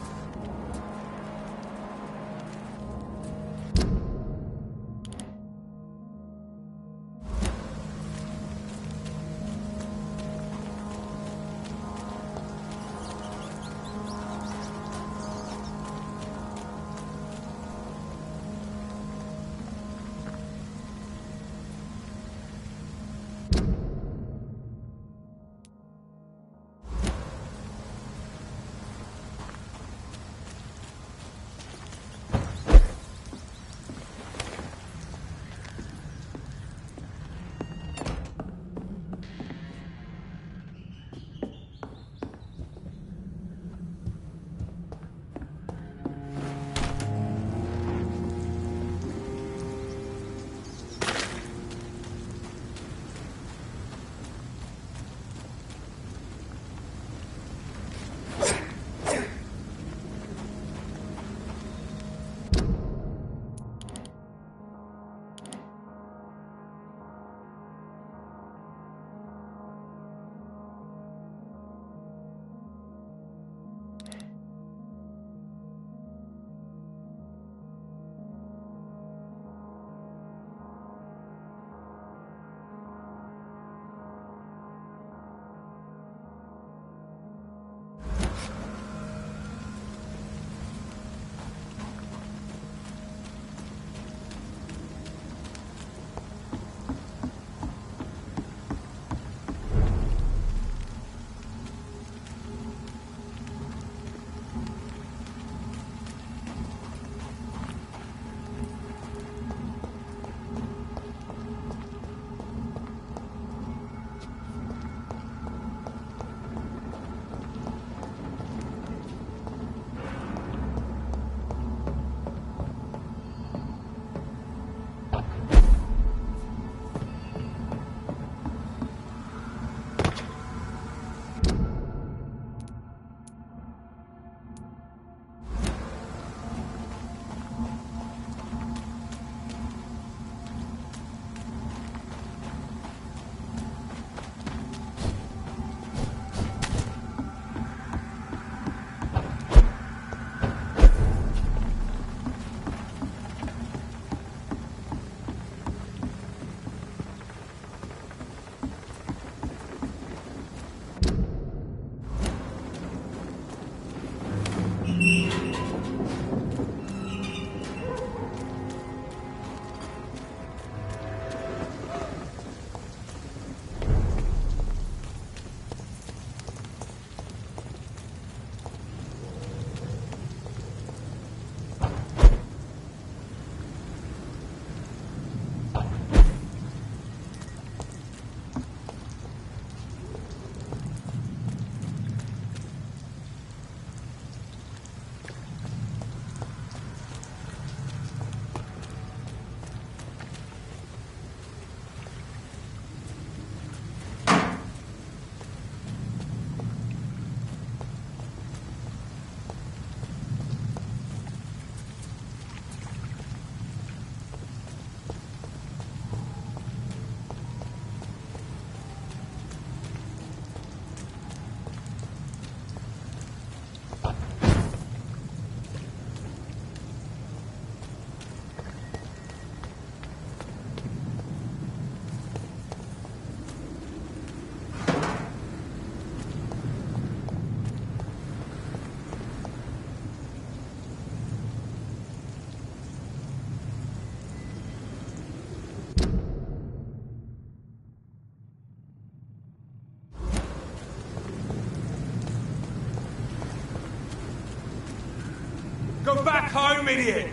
back home, idiot!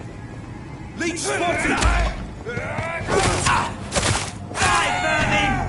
Leech spotted! Die, Vermin!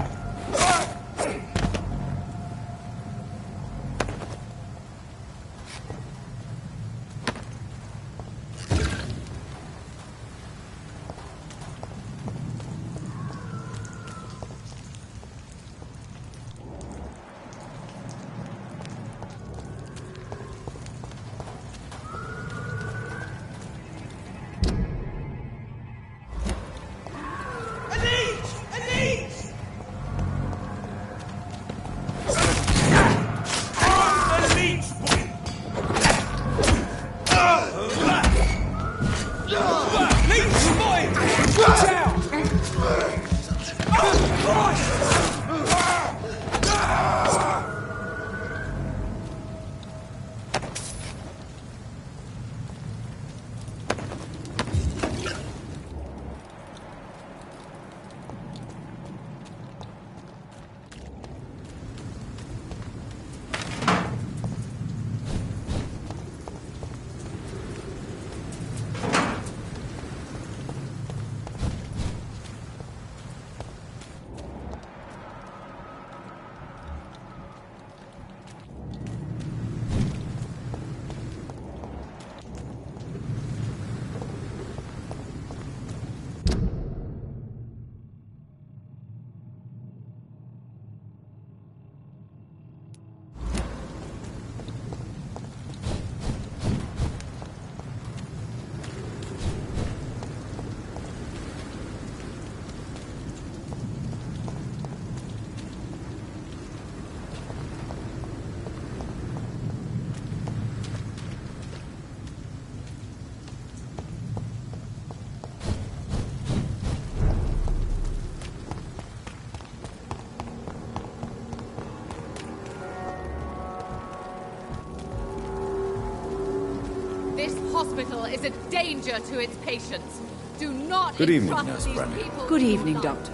Hospital is a danger to its patients. Do not Good evening, entrust Nurse these Brennan. people Good with evening, your Doctor.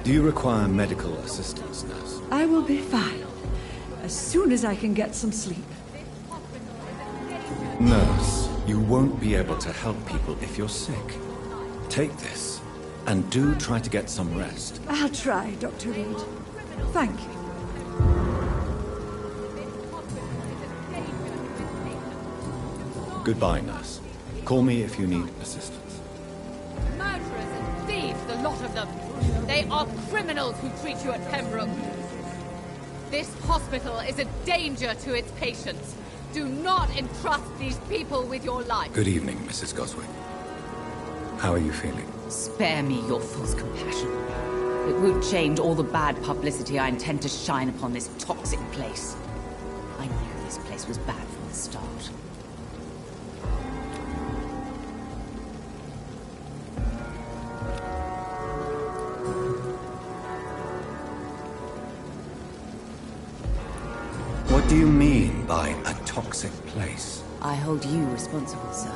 Do you require medical assistance, nurse? I will be fine. As soon as I can get some sleep. Nurse, you won't be able to help people if you're sick. Take this, and do try to get some rest. I'll try, Dr. Reed. Thank you. Goodbye, nurse. Call me if you need assistance. Murderers and thieves, the lot of them. They are criminals who treat you at Pembroke. This hospital is a danger to its patients. Do not entrust these people with your life. Good evening, Mrs. Goswick. How are you feeling? Spare me your false compassion. It won't change all the bad publicity I intend to shine upon this toxic place. I knew this place was bad from the start. What do you mean by a toxic place? I hold you responsible, sir.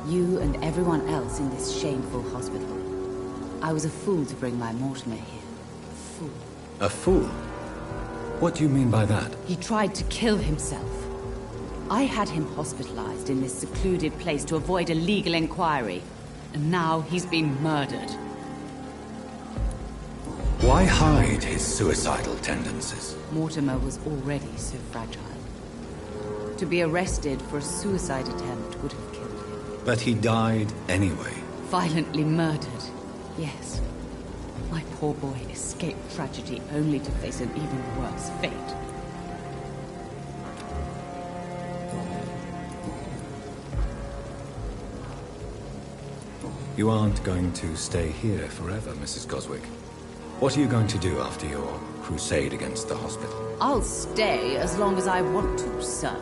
You and everyone else in this shameful hospital. I was a fool to bring my Mortimer here. Fool. A fool? What do you mean by that? He tried to kill himself. I had him hospitalized in this secluded place to avoid a legal inquiry. And now he's been murdered. Why hide his suicidal tendencies? Mortimer was already so fragile. To be arrested for a suicide attempt would have killed him. But he died anyway. Violently murdered, yes. My poor boy escaped tragedy only to face an even worse fate. You aren't going to stay here forever, Mrs. Goswick. What are you going to do after your crusade against the hospital? I'll stay as long as I want to, sir.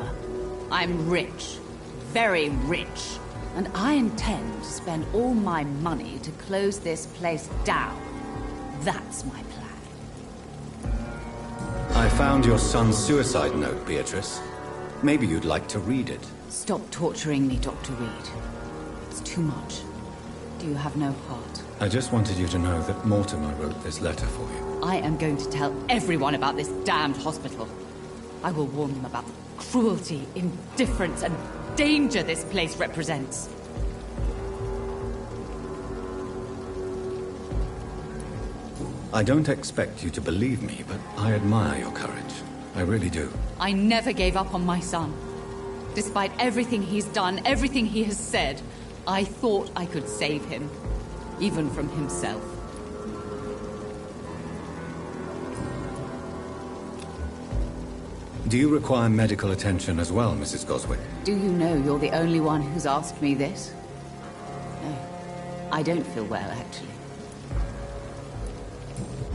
I'm rich. Very rich. And I intend to spend all my money to close this place down. That's my plan. I found your son's suicide note, Beatrice. Maybe you'd like to read it. Stop torturing me, Dr. Reed. It's too much. Do you have no heart? I just wanted you to know that Mortimer wrote this letter for you. I am going to tell everyone about this damned hospital. I will warn them about the cruelty, indifference, and danger this place represents. I don't expect you to believe me, but I admire your courage. I really do. I never gave up on my son. Despite everything he's done, everything he has said, I thought I could save him. Even from himself. Do you require medical attention as well, Mrs. Goswick? Do you know you're the only one who's asked me this? No. I don't feel well, actually.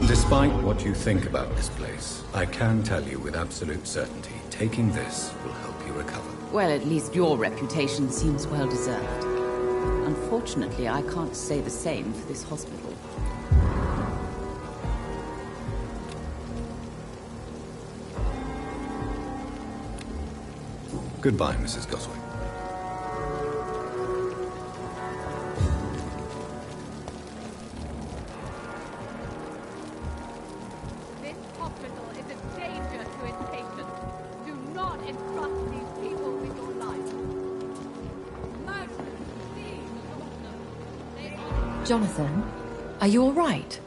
Despite what you think about this place, I can tell you with absolute certainty, taking this will help you recover. Well, at least your reputation seems well deserved. Unfortunately, I can't say the same for this hospital. Goodbye, Mrs. Goswick. This hospital is a danger to its patients. Do not entrust these people with your life. Murderers, thieves, they are... Jonathan, are you all right?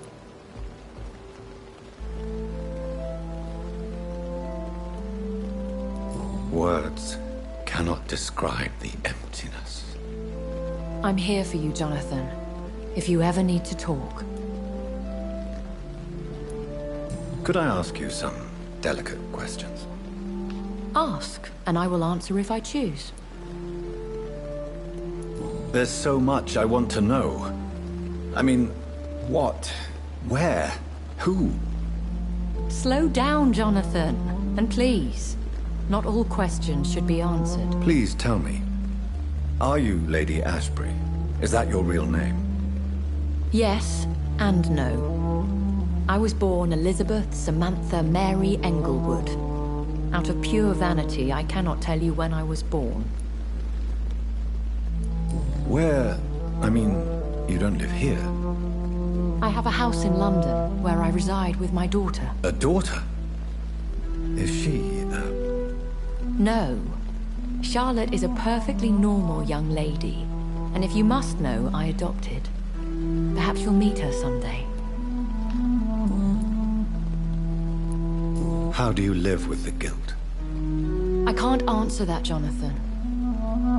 Words cannot describe the emptiness. I'm here for you, Jonathan. If you ever need to talk. Could I ask you some delicate questions? Ask, and I will answer if I choose. There's so much I want to know. I mean, what? Where? Who? Slow down, Jonathan. And please, not all questions should be answered. Please tell me. Are you Lady Ashbury? Is that your real name? Yes, and no. I was born Elizabeth Samantha Mary Englewood. Out of pure vanity, I cannot tell you when I was born. Where? I mean, you don't live here. I have a house in London, where I reside with my daughter. A daughter? Is she, No. Charlotte is a perfectly normal young lady. And if you must know, I adopted. Perhaps you'll meet her someday. How do you live with the guilt? I can't answer that, Jonathan.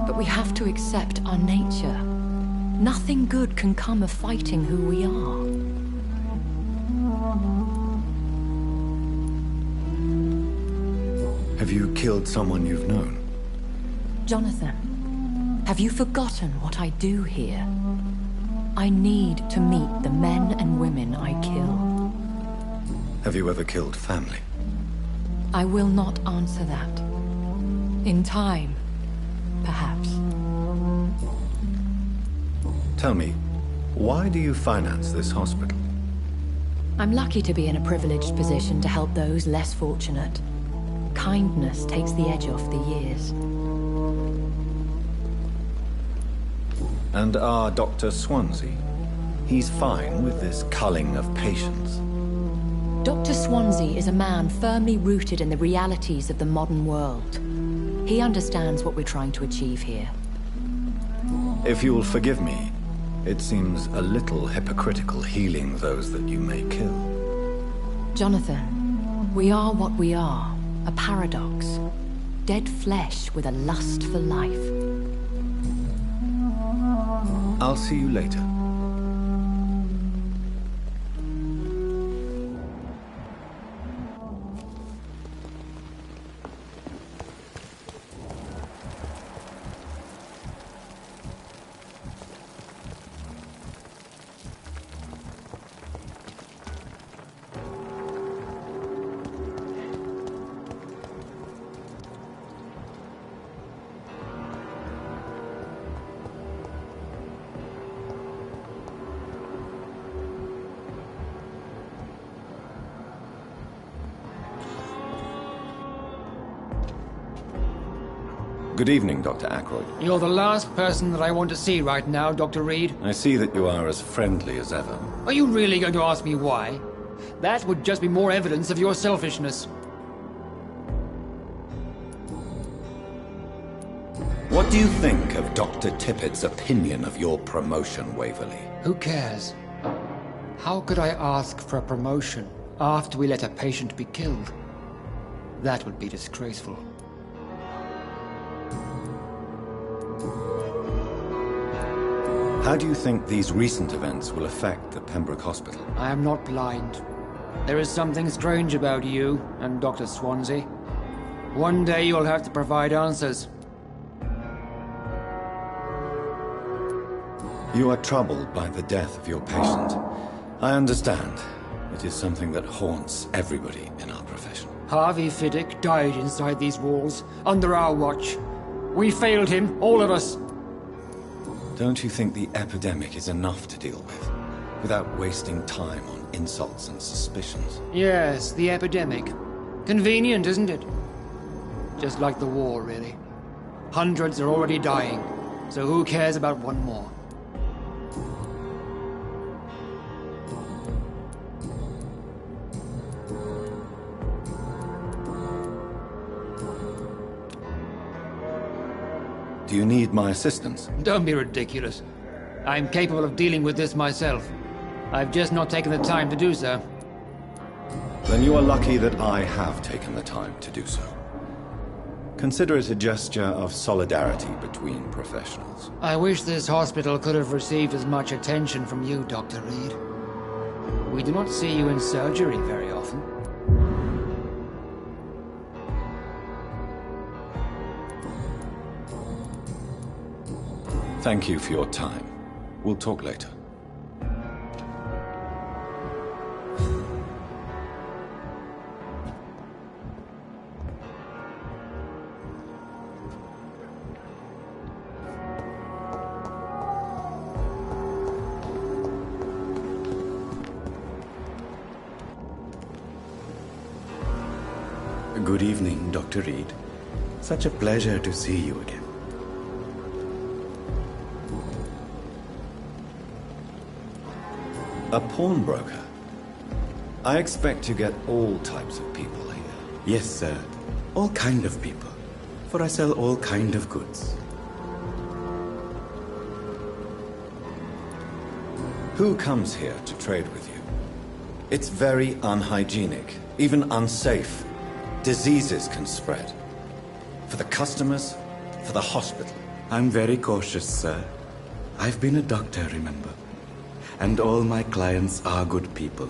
But we have to accept our nature. Nothing good can come of fighting who we are. Have you killed someone you've known? Jonathan, have you forgotten what I do here? I need to meet the men and women I kill. Have you ever killed family? I will not answer that. In time, perhaps. Tell me, why do you finance this hospital? I'm lucky to be in a privileged position to help those less fortunate. Kindness takes the edge off the years. And our Dr. Swansea? He's fine with this culling of patients. Dr. Swansea is a man firmly rooted in the realities of the modern world. He understands what we're trying to achieve here. If you'll forgive me, it seems a little hypocritical healing those that you may kill. Jonathan, we are what we are. A paradox. Dead flesh with a lust for life. I'll see you later. Good evening, Dr. Ackroyd. You're the last person that I want to see right now, Dr. Reed. I see that you are as friendly as ever. Are you really going to ask me why? That would just be more evidence of your selfishness. What do you think of Dr. Tippett's opinion of your promotion, Waverly? Who cares? How could I ask for a promotion after we let a patient be killed? That would be disgraceful. How do you think these recent events will affect the Pembroke Hospital? I am not blind. There is something strange about you and Dr. Swansea. One day you'll have to provide answers. You are troubled by the death of your patient. I understand. It is something that haunts everybody in our profession. Harvey Fiddick died inside these walls, under our watch. We failed him, all of us. Don't you think the epidemic is enough to deal with, without wasting time on insults and suspicions? Yes, the epidemic. Convenient, isn't it? Just like the war, really. Hundreds are already dying, so who cares about one more? Do you need my assistance? Don't be ridiculous. I'm capable of dealing with this myself. I've just not taken the time to do so. Then you are lucky that I have taken the time to do so. Consider it a gesture of solidarity between professionals. I wish this hospital could have received as much attention from you, Dr. Reed. We do not see you in surgery very often. Thank you for your time. We'll talk later. Good evening, Dr. Reed. Such a pleasure to see you again. A pawnbroker? I expect to get all types of people here. Yes, sir. All kind of people. For I sell all kind of goods. Who comes here to trade with you? It's very unhygienic, even unsafe. Diseases can spread. For the customers, for the hospital. I'm very cautious, sir. I've been a doctor, remember? And all my clients are good people.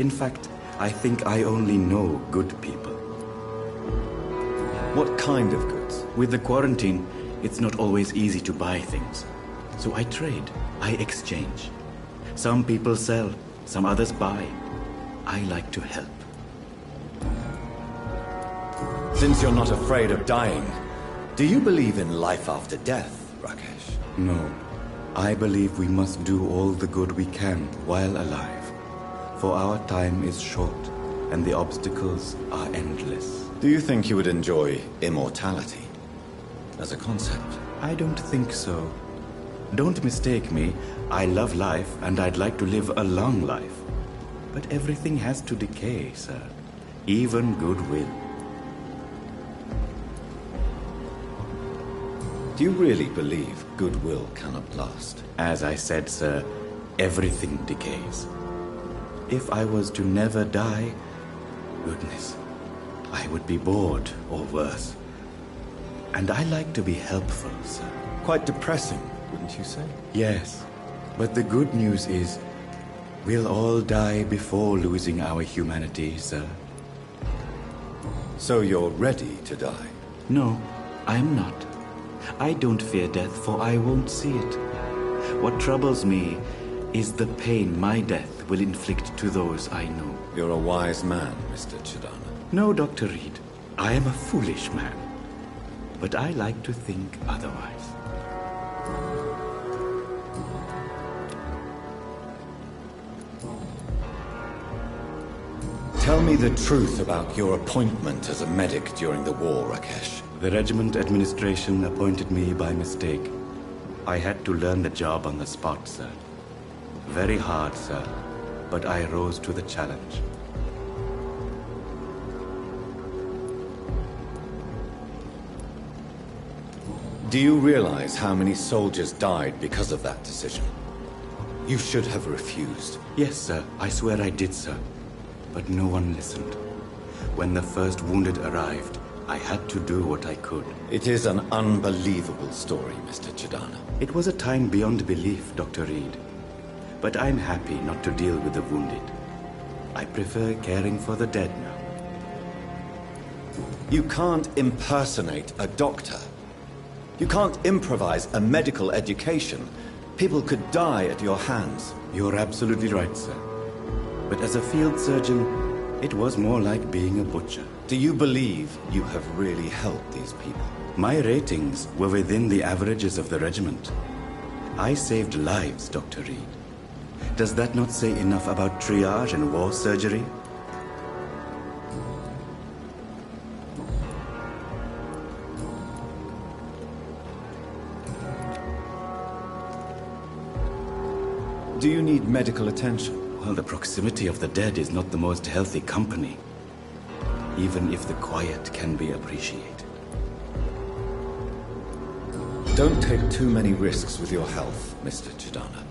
In fact, I think I only know good people. What kind of goods? With the quarantine, it's not always easy to buy things. So I trade, I exchange. Some people sell, some others buy. I like to help. Since you're not afraid of dying, do you believe in life after death, Rakesh? No. I believe we must do all the good we can while alive. For our time is short, and the obstacles are endless. Do you think you would enjoy immortality as a concept? I don't think so. Don't mistake me. I love life, and I'd like to live a long life. But everything has to decay, sir. Even goodwill. Do you really believe goodwill cannot last? As I said, sir, everything decays. If I was to never die, goodness, I would be bored or worse. And I like to be helpful, sir. Quite depressing, wouldn't you say? Yes, but the good news is, we'll all die before losing our humanity, sir. So you're ready to die? No, I am not. I don't fear death, for I won't see it. What troubles me is the pain my death will inflict to those I know. You're a wise man, Mr. Chidana. No, Dr. Reed. I am a foolish man. But I like to think otherwise. Tell me the truth about your appointment as a medic during the war, Rakesh. The regiment administration appointed me by mistake. I had to learn the job on the spot, sir. Very hard, sir, but I rose to the challenge. Do you realize how many soldiers died because of that decision? You should have refused. Yes, sir. I swear I did, sir. But no one listened. When the first wounded arrived, I had to do what I could. It is an unbelievable story, Mr. Chidana. It was a time beyond belief, Dr. Reed. But I'm happy not to deal with the wounded. I prefer caring for the dead now. You can't impersonate a doctor. You can't improvise a medical education. People could die at your hands. You're absolutely right, sir. But as a field surgeon, it was more like being a butcher. Do you believe you have really helped these people? My ratings were within the averages of the regiment. I saved lives, Dr. Reed. Does that not say enough about triage and war surgery? Do you need medical attention? Well, the proximity of the dead is not the most healthy company, even if the quiet can be appreciated. Don't take too many risks with your health, Mr. Chidana.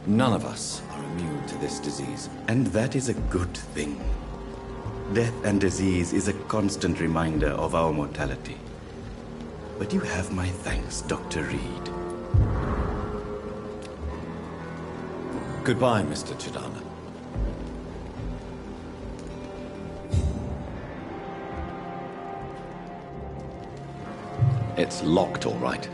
None of us are immune to this disease. And that is a good thing. Death and disease is a constant reminder of our mortality. But you have my thanks, Dr. Reed. Goodbye, Mr. Chidana. It's locked, all right.